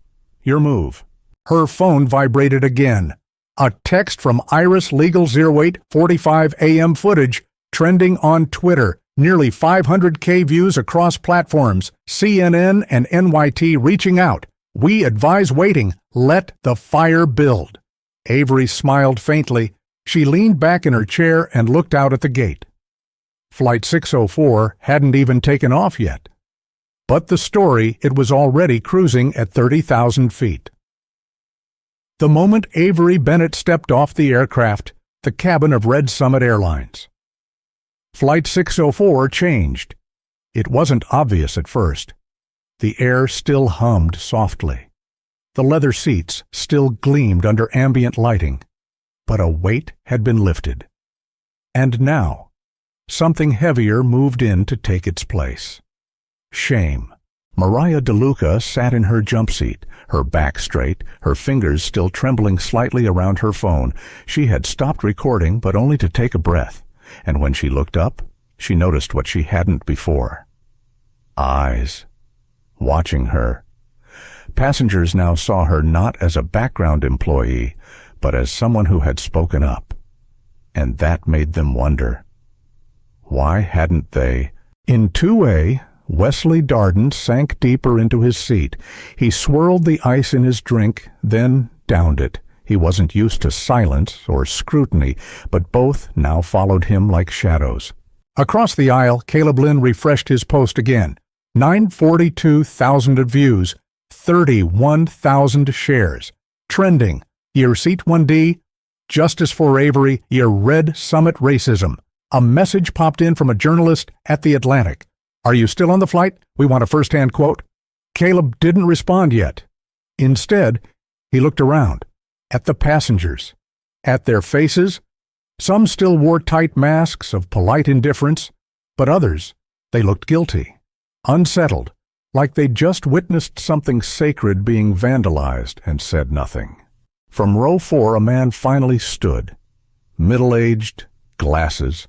[SPEAKER 1] your move." Her phone vibrated again. A text from Iris Legal 08:45 a.m. footage trending on Twitter. Nearly 500K views across platforms. CNN and NYT reaching out. "We advise waiting. Let the fire build." Avery smiled faintly. She leaned back in her chair and looked out at the gate. Flight 604 hadn't even taken off yet. But the story, it was already cruising at 30,000 feet. The moment Avery Bennett stepped off the aircraft, the cabin of Red Summit Airlines. Flight 604 changed. It wasn't obvious at first. The air still hummed softly. The leather seats still gleamed under ambient lighting. But a weight had been lifted. And now, something heavier moved in to take its place. Shame. Mariah DeLuca sat in her jump seat, her back straight, her fingers still trembling slightly around her phone. She had stopped recording, but only to take a breath, and when she looked up, she noticed what she hadn't before. Eyes. Watching her. Passengers now saw her not as a background employee, but as someone who had spoken up. And that made them wonder. Why hadn't they? In 2A, Wesley Darden sank deeper into his seat. He swirled the ice in his drink, then downed it. He wasn't used to silence or scrutiny, but both now followed him like shadows. Across the aisle, Caleb Lynn refreshed his post again. 942,000 views, 31,000 shares. Trending. Your seat 1D, Justice for Avery, your Red Summit racism. A message popped in from a journalist at The Atlantic. Are you still on the flight? We want a first-hand quote. Caleb didn't respond yet. Instead, he looked around, at the passengers.
[SPEAKER 2] At their faces, some still wore tight masks of polite indifference, but others, they looked guilty, unsettled, like they'd just witnessed something sacred being vandalized and said nothing. From row 4, a man finally stood, middle-aged, glasses,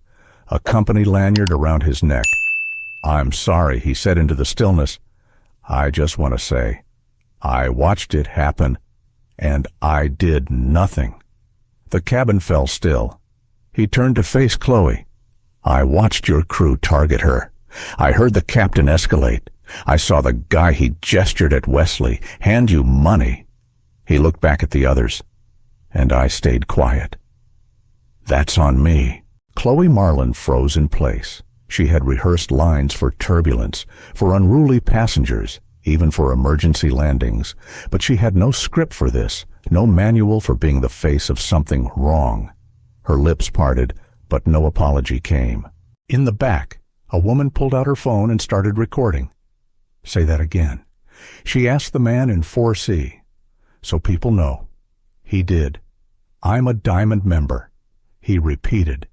[SPEAKER 2] a company lanyard around his neck. "I'm sorry," he said into the stillness. "I just want to say, I watched it happen, and I did nothing." The cabin fell still. He turned to face Chloe. "I watched your crew target her. I heard the captain escalate. I saw the guy he gestured at Wesley hand you money." He looked back at the others. "And I stayed quiet. That's on me." Chloe Marlin froze in place. She had rehearsed lines for turbulence, for unruly passengers, even for emergency landings, but she had no script for this, no manual for being the face of something wrong. Her lips parted, but no apology came. In the back, a woman pulled out her phone and started recording. "Say that again." She asked the man in 4C. "So people know." He did. "I'm a Diamond member." He repeated.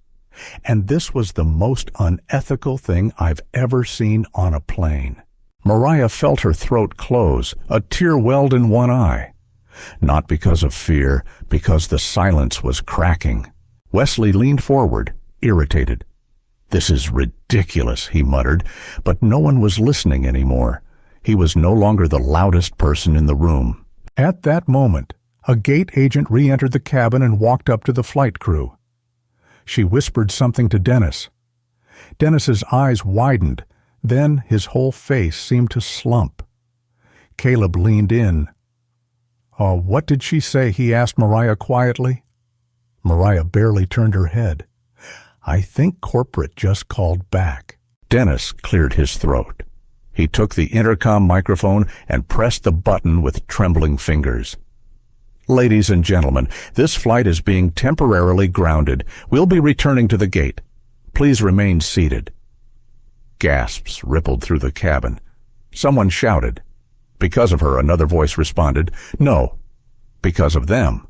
[SPEAKER 2] And this was the most unethical thing I've ever seen on a plane. Mariah felt her throat close, a tear welled in one eye. Not because of fear, because the silence was cracking. Wesley leaned forward, irritated. "This is ridiculous," he muttered, but no one was listening anymore. He was no longer the loudest person in the room. At that moment, a gate agent re-entered the cabin and walked up to the flight crew. She whispered something to Dennis. Dennis's eyes widened, then his whole face seemed to slump. Caleb leaned in. What did she say?" he asked Mariah quietly. Mariah barely turned her head. "I think corporate just called back." Dennis cleared his throat. He took the intercom microphone and pressed the button with trembling fingers. "Ladies and gentlemen, this flight is being temporarily grounded. We'll be returning to the gate. Please remain seated." Gasps rippled through the cabin. Someone shouted. Because of her, another voice responded, "No, because of them."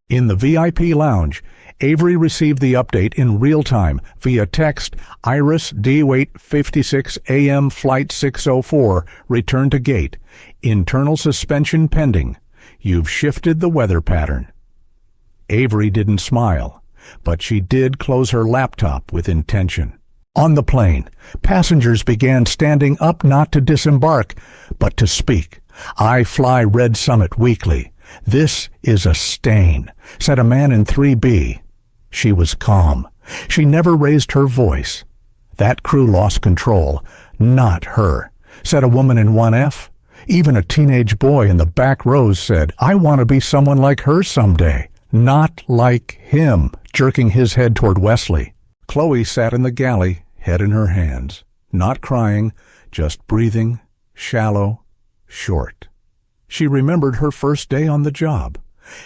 [SPEAKER 2] In the VIP lounge, Avery received the update in real time via text. "Iris D-Wait 56 AM Flight 604, return to gate. Internal suspension pending. You've shifted the weather pattern." Avery didn't smile, but she did close her laptop with intention. On the plane, passengers began standing up not to disembark, but to speak. "I fly Red Summit weekly. This is a stain," said a man in 3B. She was calm. She never raised her voice. "That crew lost control, not her," said a woman in 1F. Even a teenage boy in the back rows said, "I want to be someone like her someday, not like him," jerking his head toward Wesley. Chloe sat in the galley, head in her hands, not crying, just breathing, shallow, short. She remembered her first day on the job,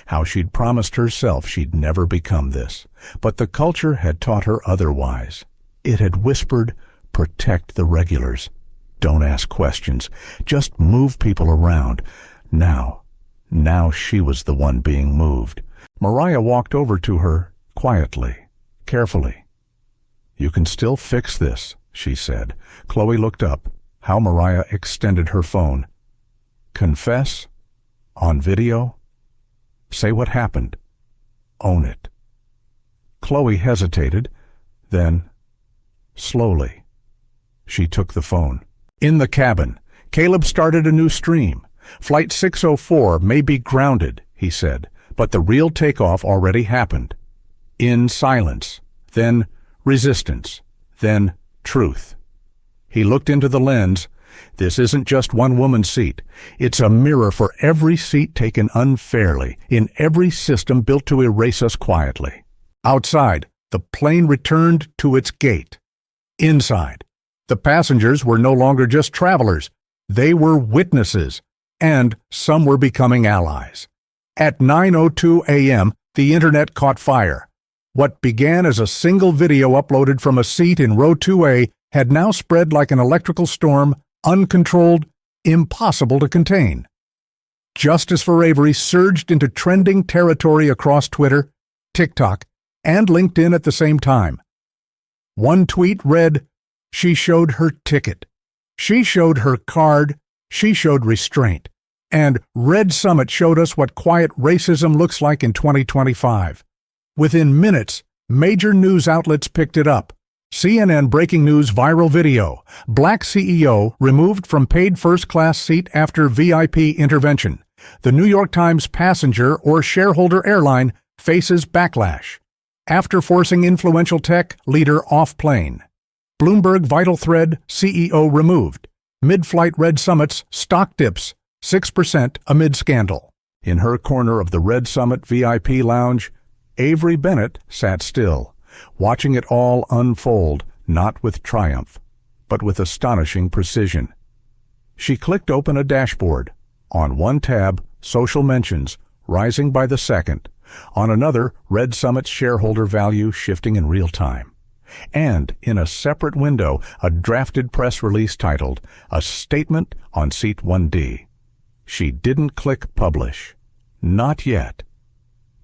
[SPEAKER 2] how she'd promised herself she'd never become this, but the culture had taught her otherwise. It had whispered, "Protect the regulars. Don't ask questions. Just move people around." Now she was the one being moved. Mariah walked over to her, quietly, carefully. "You can still fix this," she said. Chloe looked up, how Mariah extended her phone. "Confess? On video? Say what happened. Own it." Chloe hesitated, then, slowly, she took the phone. In the cabin, Caleb started a new stream. "Flight 604 may be grounded," he said, "but the real takeoff already happened." In silence, then resistance, then truth. He looked into the lens. This isn't just one woman's seat. It's a mirror for every seat taken unfairly, in every system built to erase us quietly. Outside, the plane returned to its gate. Inside, the passengers were no longer just travelers. They were witnesses, and some were becoming allies. At 9:02 a.m., the internet caught fire. What began as a single video uploaded from a seat in row 2A had now spread like an electrical storm, uncontrolled, impossible to contain. Justice for Avery surged into trending territory across Twitter. TikTok, and LinkedIn at the same time. One tweet read, "She showed her ticket. She showed her card. She showed restraint." And Red Summit showed us what quiet racism looks like in 2025. Within minutes, major news outlets picked it up. CNN breaking news viral video. Black CEO removed from paid first-class seat after VIP intervention. The New York Times passenger or shareholder airline faces backlash after forcing influential tech leader off plane. Bloomberg vital thread CEO removed. Mid-flight Red Summit's stock dips 6% amid scandal. In her corner of the Red Summit VIP lounge, Avery Bennett sat still, watching it all unfold, not with triumph, but with astonishing precision. She clicked open a dashboard. On one tab, social mentions, rising by the second. On another, Red Summit's shareholder value shifting in real time. And in a separate window, a drafted press release titled, "A Statement on Seat 1D." She didn't click publish. Not yet.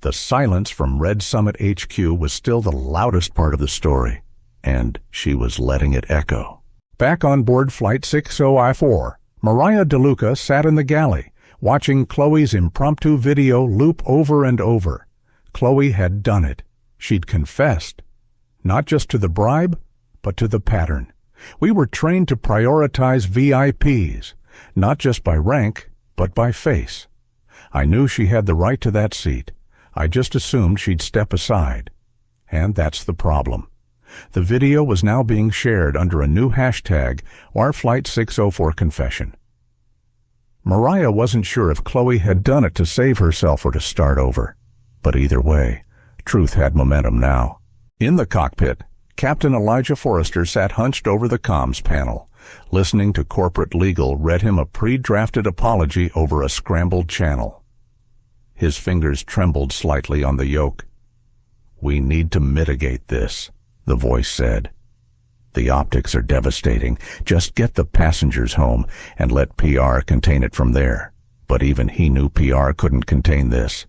[SPEAKER 2] The silence from Red Summit HQ was still the loudest part of the story, and she was letting it echo. Back on board Flight 60I-4, Mariah DeLuca sat in the galley, watching Chloe's impromptu video loop over and over. Chloe had done it. She'd confessed. Not just to the bribe, but to the pattern. We were trained to prioritize VIPs, not just by rank, but by face. I knew she had the right to that seat. I just assumed she'd step aside. And that's the problem. The video was now being shared under a new hashtag, Our Flight 604 Confession. Mariah wasn't sure if Chloe had done it to save herself or to start over. But either way, truth had momentum now. In the cockpit, Captain Elijah Forrester sat hunched over the comms panel. Listening to corporate legal read him a pre-drafted apology over a scrambled channel. His fingers trembled slightly on the yoke. "We need to mitigate this," the voice said. "The optics are devastating. Just get the passengers home and let PR contain it from there." But even he knew PR couldn't contain this.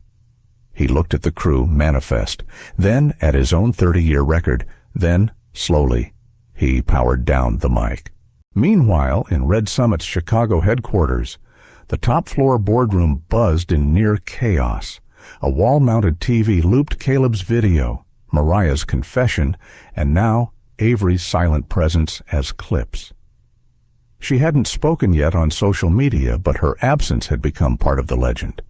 [SPEAKER 2] He looked at the crew manifest, then at his own 30-year record, then, slowly, he powered down the mic. Meanwhile, in Red Summit's Chicago headquarters, the top-floor boardroom buzzed in near chaos. A wall-mounted TV looped Caleb's video, Mariah's confession, and now Avery's silent presence as clips. She hadn't spoken yet on social media, but her absence had become part of the legend.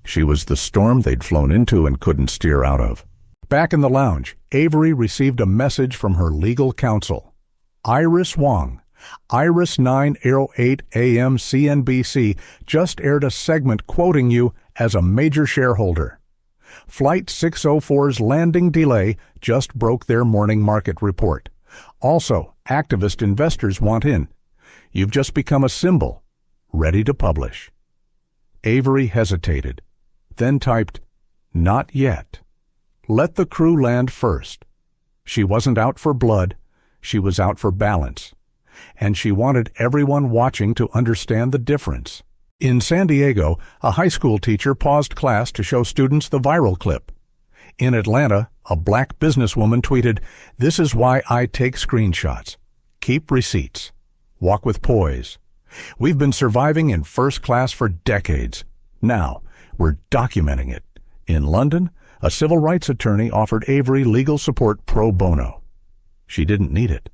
[SPEAKER 2] She was the storm they'd flown into and couldn't steer out of. Back in the lounge, Avery received a message from her legal counsel. Iris Wong, Iris 908 AM CNBC, just aired a segment quoting you as a major shareholder. Flight 604's landing delay just broke their morning market report. Also, activist investors want in. You've just become a symbol, ready to publish. Avery hesitated, then typed, "Not yet. Let the crew land first." She wasn't out for blood, she was out for balance. And she wanted everyone watching to understand the difference. In San Diego, a high school teacher paused class to show students the viral clip. In Atlanta, a black businesswoman tweeted, "This is why I take screenshots. Keep receipts. Walk with poise. We've been surviving in first class for decades. Now, we're documenting it." In London, a civil rights attorney offered Avery legal support pro bono. She didn't need it,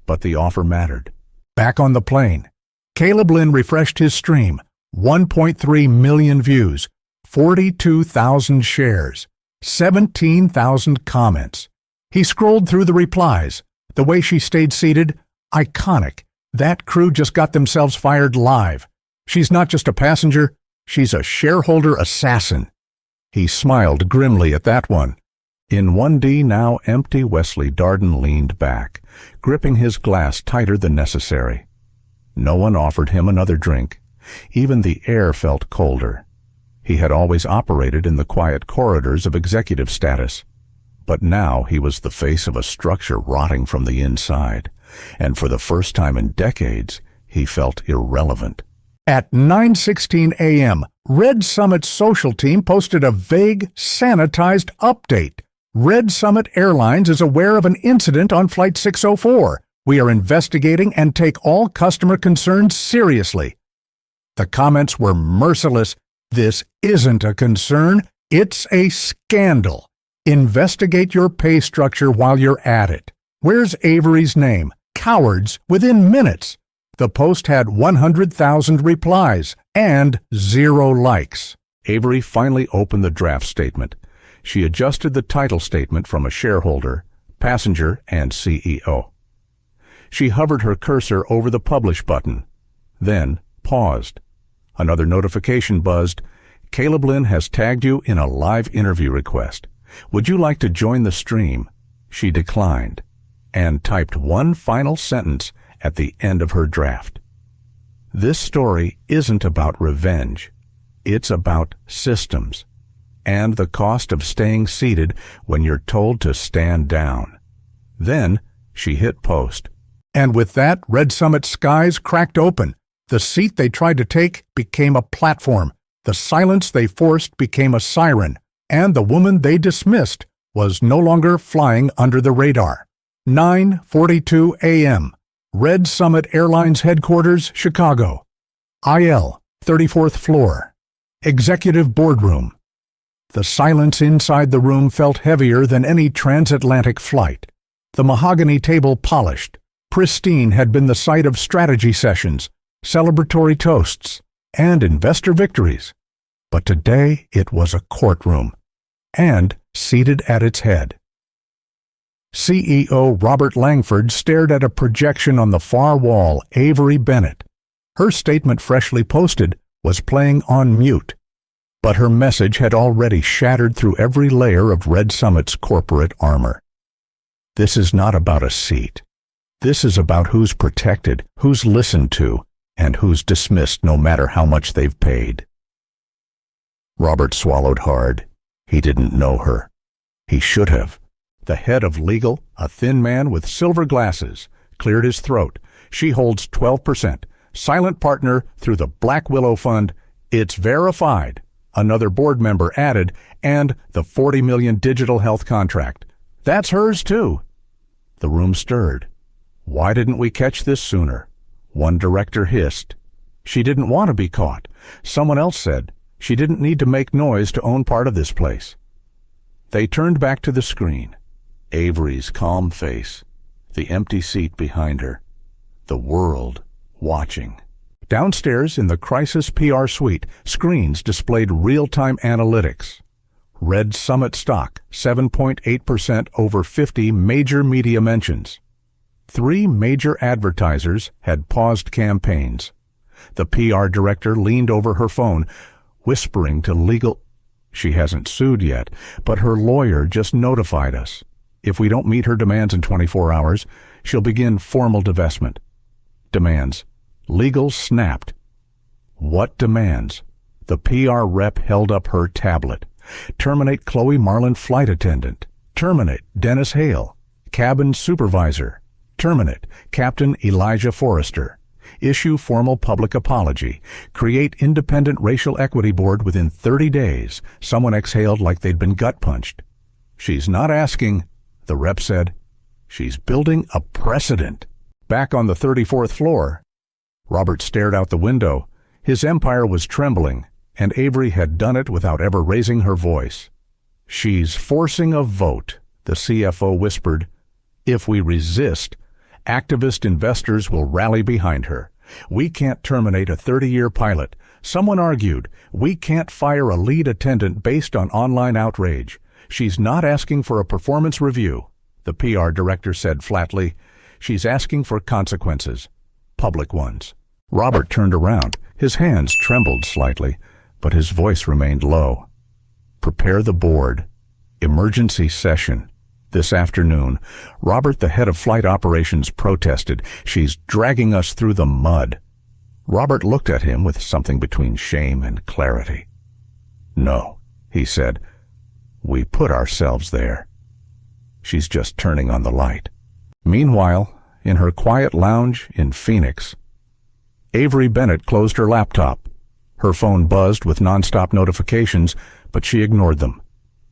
[SPEAKER 2] but the offer mattered. Back on the plane, Caleb Lynn refreshed his stream. 1.3 million views, 42,000 shares, 17,000 comments. He scrolled through the replies. The way she stayed seated, iconic. That crew just got themselves fired live. She's not just a passenger, she's a shareholder assassin. He smiled grimly at that one. In 1D now empty, Wesley Darden leaned back, gripping his glass tighter than necessary. No one offered him another drink. Even the air felt colder. He had always operated in the quiet corridors of executive status. But now he was the face of a structure rotting from the inside, and for the first time in decades, he felt irrelevant. At 9:16 a.m., Red Summit's social team posted a vague, sanitized update. Red Summit Airlines is aware of an incident on Flight 604. We are investigating and take all customer concerns seriously. The comments were merciless. This isn't a concern, it's a scandal. Investigate your pay structure while you're at it. Where's Avery's name? Cowards within minutes. The post had 100,000 replies and 0 likes.
[SPEAKER 1] Avery finally opened the draft statement. She adjusted the title statement from a shareholder, passenger, and CEO. She hovered her cursor over the Publish button, then paused. Another notification buzzed. Caleb Lynn has tagged you in a live interview request. Would you like to join the stream? She declined and typed one final sentence at the end of her draft. This story isn't about revenge. It's about systems and the cost of staying seated when you're told to stand down. Then she hit post.
[SPEAKER 2] And with that, Red Summit's skies cracked open. The seat they tried to take became a platform. The silence they forced became a siren. And the woman they dismissed was no longer flying under the radar. 9:42 a.m. Red Summit Airlines Headquarters, Chicago. IL, 34th floor. Executive Boardroom. The silence inside the room felt heavier than any transatlantic flight. The mahogany table polished, pristine, had been the site of strategy sessions, celebratory toasts, and investor victories. But today it was a courtroom, and seated at its head. CEO Robert Langford stared at a projection on the far wall. Avery Bennett, her statement freshly posted, was playing on mute. But her message had already shattered through every layer of Red Summit's corporate armor. This is not about a seat. This is about who's protected, who's listened to, and who's dismissed no matter how much they've paid. Robert swallowed hard. He didn't know her. He should have. The head of legal, a thin man with silver glasses, cleared his throat. She holds 12%. Silent partner through the Black Willow Fund. It's verified. Another board member added, and the $40 million digital health contract. That's hers too. The room stirred. Why didn't we catch this sooner? One director hissed. She didn't want to be caught. Someone else said she didn't need to make noise to own part of this place. They turned back to the screen. Avery's calm face, the empty seat behind her, the world watching. Downstairs in the Crisis PR suite, screens displayed real-time analytics. Red Summit stock, 7.8% over 50 major media mentions. 3 major advertisers had paused campaigns. The PR director leaned over her phone, whispering to legal. She hasn't sued yet, but her lawyer just notified us. If we don't meet her demands in 24 hours, she'll begin formal divestment. Demands. Legal snapped. What demands? The PR rep held up her tablet. Terminate Chloe Marlin, flight attendant. Terminate Dennis Hale, cabin supervisor. Terminate Captain Elijah Forrester. Issue formal public apology. Create independent racial equity board within 30 days. Someone exhaled like they'd been gut punched. She's not asking, the rep said. She's building a precedent. Back on the 34th floor, Robert stared out the window. His empire was trembling, and Avery had done it without ever raising her voice. She's forcing a vote, the CFO whispered. If we resist, activist investors will rally behind her. We can't terminate a 30-year pilot. Someone argued, we can't fire a lead attendant based on online outrage. She's not asking for a performance review, the PR director said flatly. She's asking for consequences, public ones. Robert turned around. His hands trembled slightly, but his voice remained low. Prepare the board. Emergency session. This afternoon, Robert, the head of flight operations, protested. She's dragging us through the mud. Robert looked at him with something between shame and clarity. No, he said. We put ourselves there. She's just turning on the light. Meanwhile, in her quiet lounge in Phoenix,
[SPEAKER 1] Avery Bennett closed her laptop. Her phone buzzed with nonstop notifications, but she ignored them.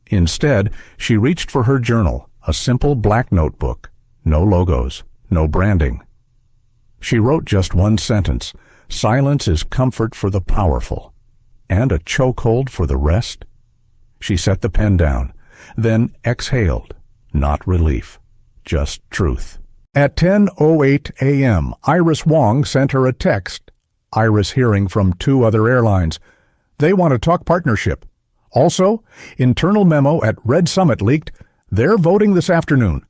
[SPEAKER 1] Instead, she reached for her journal, a simple black notebook. No logos, no branding. She wrote just one sentence: "Silence is comfort for the powerful," and a chokehold for the rest. She set the pen down, then exhaled, not relief, just truth. At 10:08 a.m., Iris Wong sent her a text. Iris hearing from 2 other airlines. They want to talk partnership. Also, internal memo at Red Summit leaked. They're voting this afternoon.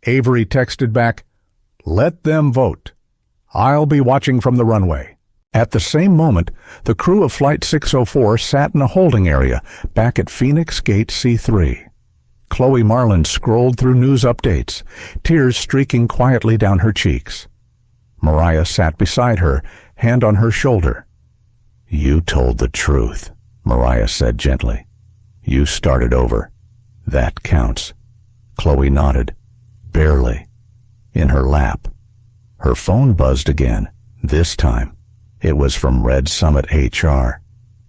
[SPEAKER 1] Avery texted back, "Let them vote. I'll be watching from the runway." At the same moment, the crew of Flight 604 sat in a holding area back at Phoenix Gate C3. Chloe Marlin scrolled through news updates, tears streaking quietly down her cheeks. Mariah sat beside her, hand on her shoulder. "You told the truth," Mariah said gently. "You started over. That counts." Chloe nodded, barely. In her lap. Her phone buzzed again. This time, it was from Red Summit HR.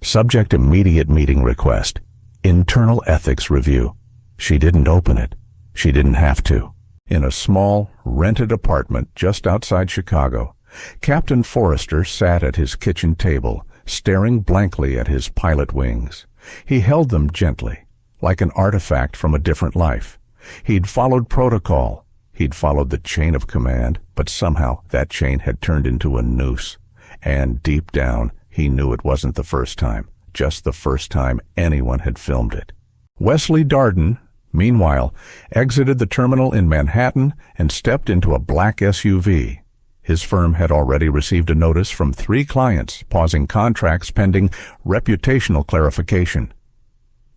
[SPEAKER 1] Subject: immediate meeting request. Internal ethics review. She didn't open it. She didn't have to. In a small, rented apartment just outside Chicago, Captain Forrester sat at his kitchen table, staring blankly at his pilot wings. He held them gently, like an artifact from a different life. He'd followed protocol. He'd followed the chain of command, but somehow that chain had turned into a noose. And deep down, he knew it wasn't the first time, just the first time anyone had filmed it. Wesley Darden, meanwhile, exited the terminal in Manhattan and stepped into a black SUV. His firm had already received a notice from 3 clients pausing contracts pending reputational clarification.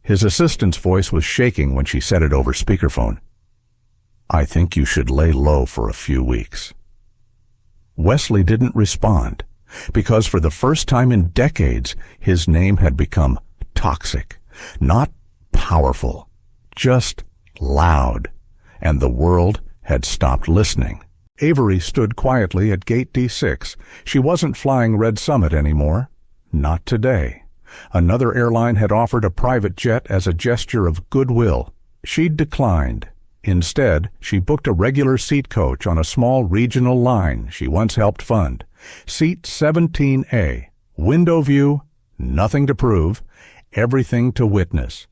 [SPEAKER 1] His assistant's voice was shaking when she said it over speakerphone. "I think you should lay low for a few weeks." Wesley didn't respond, because for the first time in decades, his name had become toxic, not powerful, just loud, and the world had stopped listening. Avery stood quietly at Gate D6. She wasn't flying Red Summit anymore. Not today. Another airline had offered a private jet as a gesture of goodwill. She'd declined. Instead, she booked a regular seat coach on a small regional line she once helped fund. Seat 17A. Window view, nothing to prove, everything to witness.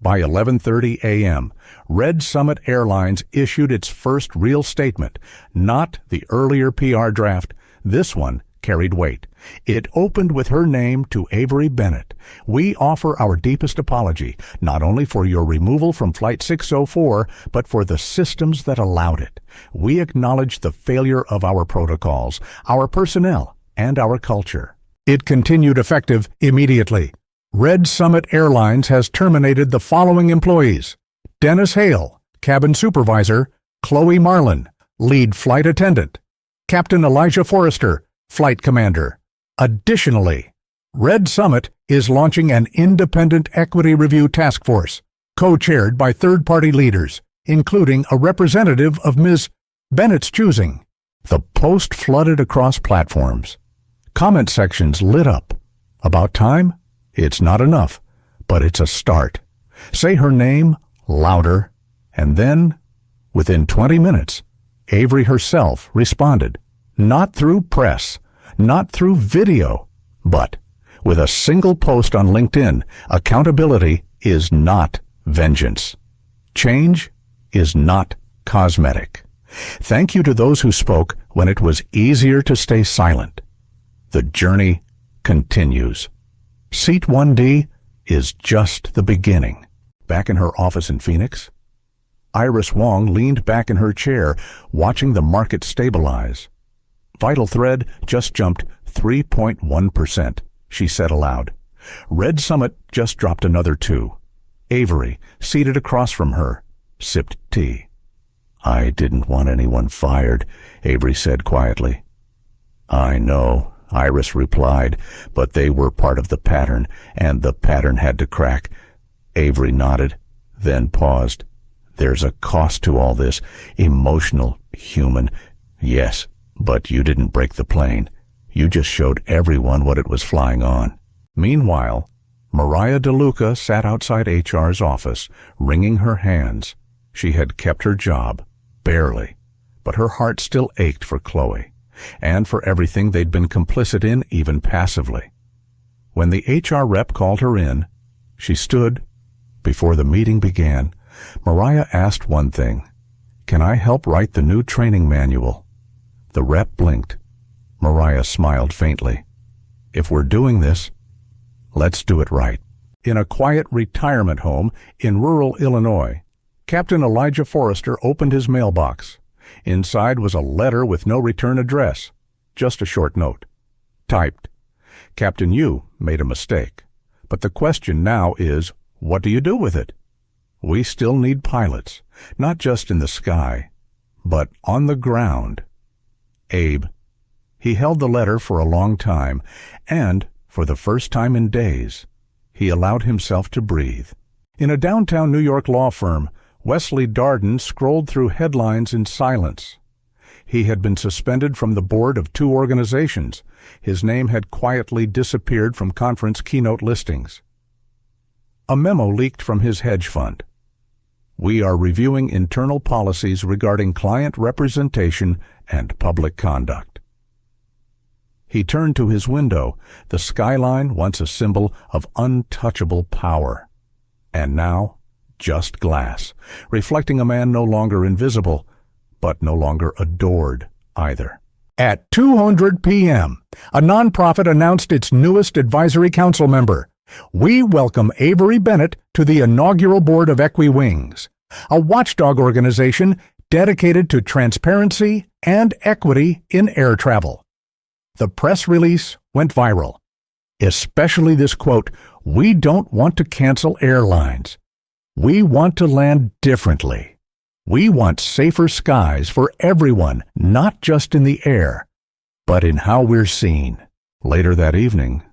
[SPEAKER 1] By 11:30 a.m., Red Summit Airlines issued its first real statement, not the earlier PR draft. This one carried weight. It opened with her name to Avery Bennett. "We offer our deepest apology, not only for your removal from Flight 604, but for the systems that allowed it. We acknowledge the failure of our protocols, our personnel, and our culture." It continued effective immediately. Red Summit Airlines has terminated the following employees: Dennis Hale, Cabin Supervisor; Chloe Marlin, Lead Flight Attendant; Captain Elijah Forrester, Flight Commander. Additionally, Red Summit is launching an independent equity review task force, co-chaired by third-party leaders, including a representative of Ms. Bennett's choosing. The post flooded across platforms. Comment sections lit up. About time? It's not enough, but it's a start. Say her name louder, and then, within 20 minutes, Avery herself responded. Not through press, not through video, but with a single post on LinkedIn. Accountability is not vengeance. Change is not cosmetic. Thank you to those who spoke when it was easier to stay silent. The journey continues. Seat 1D is just the beginning. Back in her office in Phoenix, Iris Wong leaned back in her chair, watching the market stabilize. Vital Thread just jumped 3.1%, she said aloud. Red Summit just dropped another 2. Avery, seated across from her, sipped tea. "I didn't want anyone fired," Avery said quietly. "I know," Iris replied, "but they were part of the pattern, and the pattern had to crack." Avery nodded, then paused. "There's a cost to all this, emotional, human. Yes, but you didn't break the plane. You just showed everyone what it was flying on. Meanwhile, Mariah DeLuca sat outside HR's office, wringing her hands. She had kept her job, barely, but her heart still ached for Chloe, and for everything they'd been complicit in, even passively. When the HR rep called her in, she stood. Before the meeting began, Mariah asked one thing: "Can I help write the new training manual?" The rep blinked. Mariah smiled faintly. "If we're doing this, let's do it right." In a quiet retirement home in rural Illinois, Captain Elijah Forrester opened his mailbox. Inside was a letter with no return address, just a short note. Typed, "Captain, you made a mistake. But the question now is, what do you do with it? We still need pilots, not just in the sky, but on the ground." Abe. He held the letter for a long time, and, for the first time in days, he allowed himself to breathe. In a downtown New York law firm, Wesley Darden scrolled through headlines in silence. He had been suspended from the board of 2 organizations. His name had quietly disappeared from conference keynote listings. A memo leaked from his hedge fund. "We are reviewing internal policies regarding client representation and public conduct." He turned to his window, the skyline once a symbol of untouchable power, and now just glass, reflecting a man no longer invisible, but no longer adored either. At 2:00 p.m., a nonprofit announced its newest advisory council member. We welcome Avery Bennett to the inaugural board of EquiWings, a watchdog organization dedicated to transparency and equity in air travel. The press release went viral, especially this quote: "We don't want to cancel airlines. We want to land differently. We want safer skies for everyone, not just in the air, but in how we're seen." Later that evening,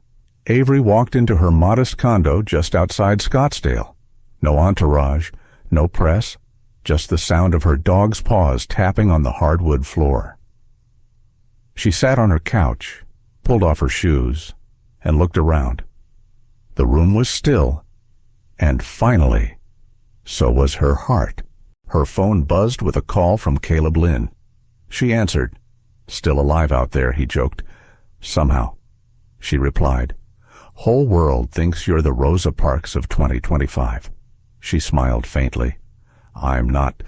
[SPEAKER 1] Avery walked into her modest condo just outside Scottsdale. No entourage, no press, just the sound of her dog's paws tapping on the hardwood floor. She sat on her couch, pulled off her shoes, and looked around. The room was still, and finally, so was her heart. Her phone buzzed with a call from Caleb Lynn. She answered. "Still alive out there," he joked. "Somehow," she replied. "Whole world thinks you're the Rosa Parks of 2025. She smiled faintly. "I'm not.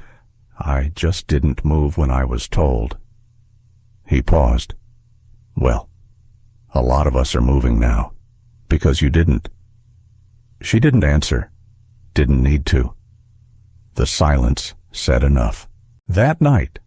[SPEAKER 1] I just didn't move when I was told." He paused. "Well, a lot of us are moving now, because you didn't." She didn't answer, didn't need to. The silence said enough. That night,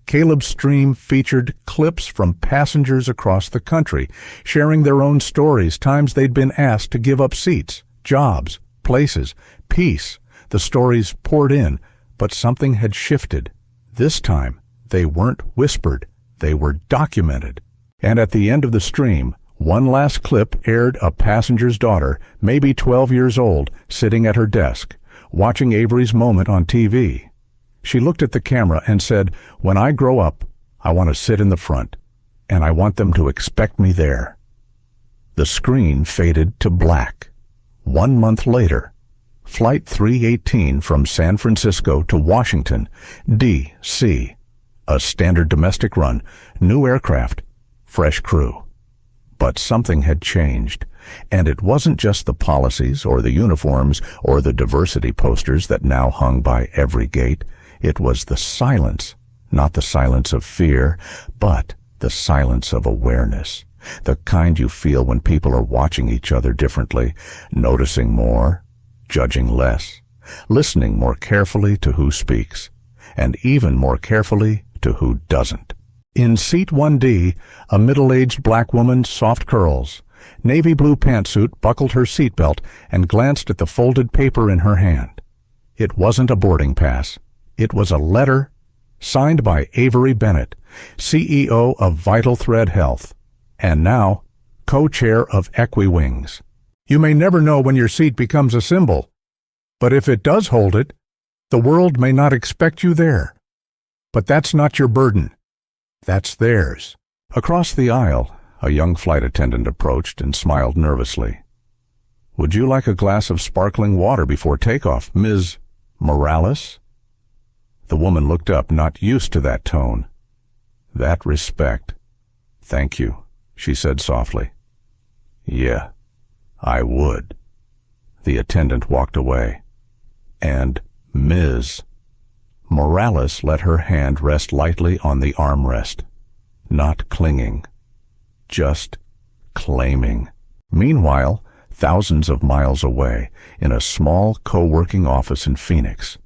[SPEAKER 1] Caleb's stream featured clips from passengers across the country, sharing their own stories, times they'd been asked to give up seats, jobs, places, peace. The stories poured in, but something had shifted. This time, they weren't whispered, they were documented. And at the end of the stream, one last clip aired a passenger's daughter, maybe 12 years old, sitting at her desk, watching Avery's moment on TV. She looked at the camera and said, "When I grow up, I want to sit in the front, and I want them to expect me there." The screen faded to black. 1 month later, Flight 318 from San Francisco to Washington, D.C., a standard domestic run, new aircraft, fresh crew. But something had changed, and it wasn't just the policies or the uniforms or the diversity posters that now hung by every gate. It was the silence, not the silence of fear, but the silence of awareness, the kind you feel when people are watching each other differently, noticing more, judging less, listening more carefully to who speaks, and even more carefully to who doesn't. In Seat 1D, a middle-aged black woman, soft curls, navy blue pantsuit, buckled her seatbelt and glanced at the folded paper in her hand. It wasn't a boarding pass. It was a letter signed by Avery Bennett, CEO of Vital Thread Health, and now co-chair of EquiWings. You may never know when your seat becomes a symbol, but if it does hold it, the world may not expect you there. But that's not your burden. That's theirs. Across the aisle, A young flight attendant approached and smiled nervously. "Would you like a glass of sparkling water before takeoff, Ms. Morales?" The woman looked up, not used to that tone. That respect. "Thank you," she said softly. "Yeah, I would." The attendant walked away. And Ms. Morales let her hand rest lightly on the armrest, not clinging, just claiming. Meanwhile, thousands of miles away, in a small co-working office in Phoenix,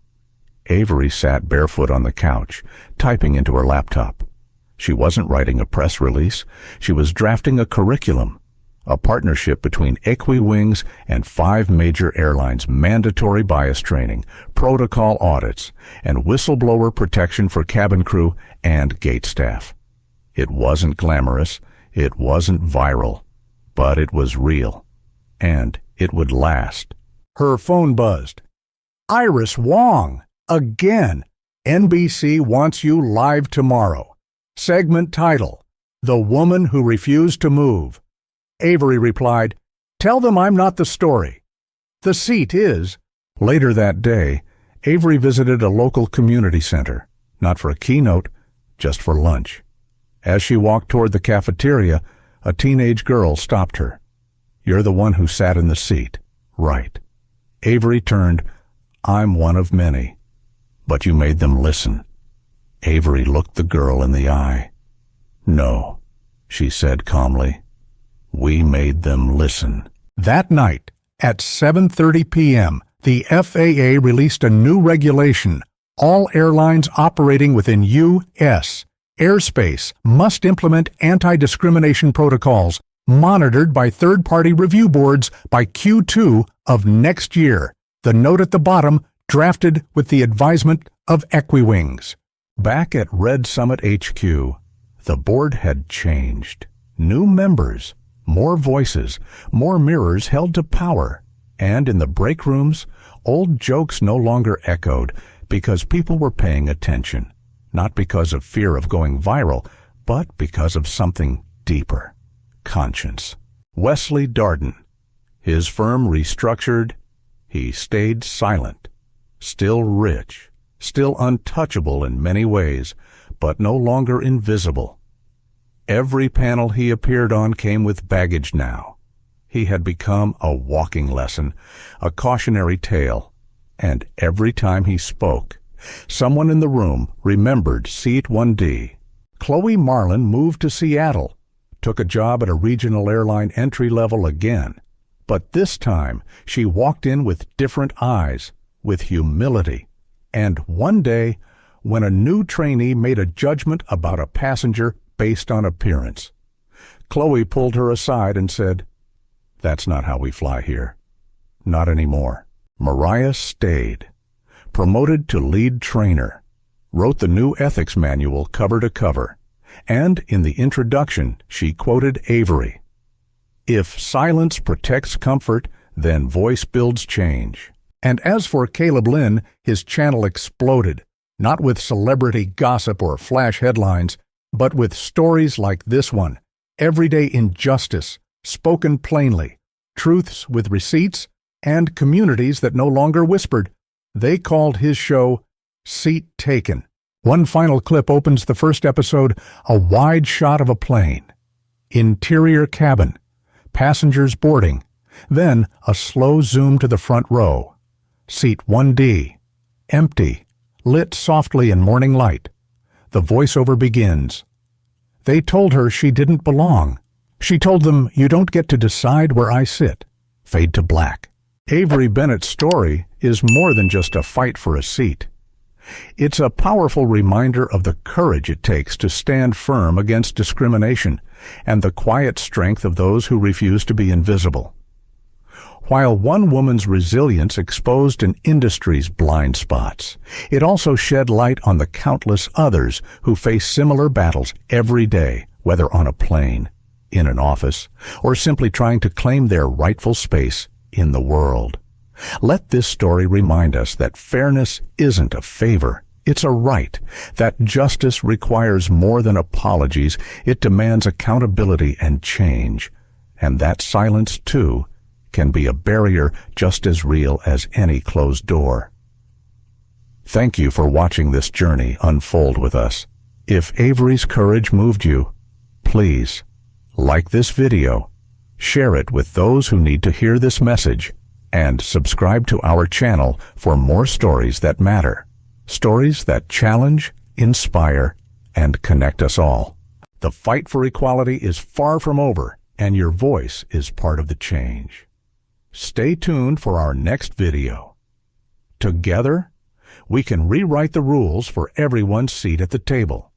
[SPEAKER 1] Avery sat barefoot on the couch, typing into her laptop. She wasn't writing a press release. She was drafting a curriculum, a partnership between Equiwings and 5 major airlines, mandatory bias training, protocol audits, and whistleblower protection for cabin crew and gate staff. It wasn't glamorous, it wasn't viral, but it was real, and it would last.
[SPEAKER 2] Her phone buzzed. "Iris Wong! Again! NBC wants you live tomorrow. Segment title, The Woman Who Refused to Move." Avery replied, "Tell them I'm not the story. The seat is."
[SPEAKER 1] Later that day, Avery visited a local community center, not for a keynote, just for lunch. As she walked toward the cafeteria, a teenage girl stopped her. "You're the one who sat in the seat, right?" Avery turned. "I'm one of many. But you made them listen." Avery looked the girl in the eye. "No," she said calmly. "We made them listen."
[SPEAKER 2] That night, at 7:30 p.m., the FAA released a new regulation. All airlines operating within U.S. airspace must implement anti-discrimination protocols monitored by third-party review boards by Q2 of next year. The note at the bottom, drafted with the advisement of Equiwings.
[SPEAKER 1] Back at Red Summit HQ, the board had changed. New members, more voices, more mirrors held to power. And in the break rooms, old jokes no longer echoed because people were paying attention. Not because of fear of going viral, but because of something deeper. Conscience. Wesley Darden. His firm restructured. He stayed silent. Still rich. Still untouchable in many ways, but no longer invisible. Every panel he appeared on came with baggage now. He had become a walking lesson, a cautionary tale, and every time he spoke, someone in the room remembered Seat 1D. Chloe Marlin moved to Seattle, took a job at a regional airline entry level again, but this time she walked in with different eyes, with humility. And one day, when a new trainee made a judgment about a passenger based on appearance, Chloe pulled her aside and said, "That's not how we fly here. Not anymore." Mariah stayed, promoted to lead trainer, wrote the new ethics manual cover to cover, and in the introduction she quoted Avery, "If silence protects comfort, then voice builds change."
[SPEAKER 2] And as for Caleb Lynn, his channel exploded, not with celebrity gossip or flash headlines, but with stories like this one, everyday injustice, spoken plainly, truths with receipts, and communities that no longer whispered. They called his show Seat Taken. One final clip opens the first episode, a wide shot of a plane. Interior cabin, passengers boarding, then a slow zoom to the front row. Seat 1D, empty, lit softly in morning light. The voiceover begins. They told her she didn't belong. She told them, "You don't get to decide where I sit." Fade to black. Avery Bennett's story is more than just a fight for a seat. It's a powerful reminder of the courage it takes to stand firm against discrimination and the quiet strength of those who refuse to be invisible. While one woman's resilience exposed an industry's blind spots, it also shed light on the countless others who face similar battles every day, whether on a plane, in an office, or simply trying to claim their rightful space in the world. Let this story remind us that fairness isn't a favor,
[SPEAKER 1] It's a right. That justice requires more than apologies. It demands accountability and change. And that silence, too, can be a barrier just as real as any closed door. Thank you for watching this journey unfold with us. If Avery's courage moved you, please like this video, share it with those who need to hear this message, and subscribe to our channel for more stories that matter. Stories that challenge, inspire, and connect us all. The fight for equality is far from over, and your voice is part of the change. Stay tuned for our next video. Together, we can rewrite the rules for everyone's seat at the table.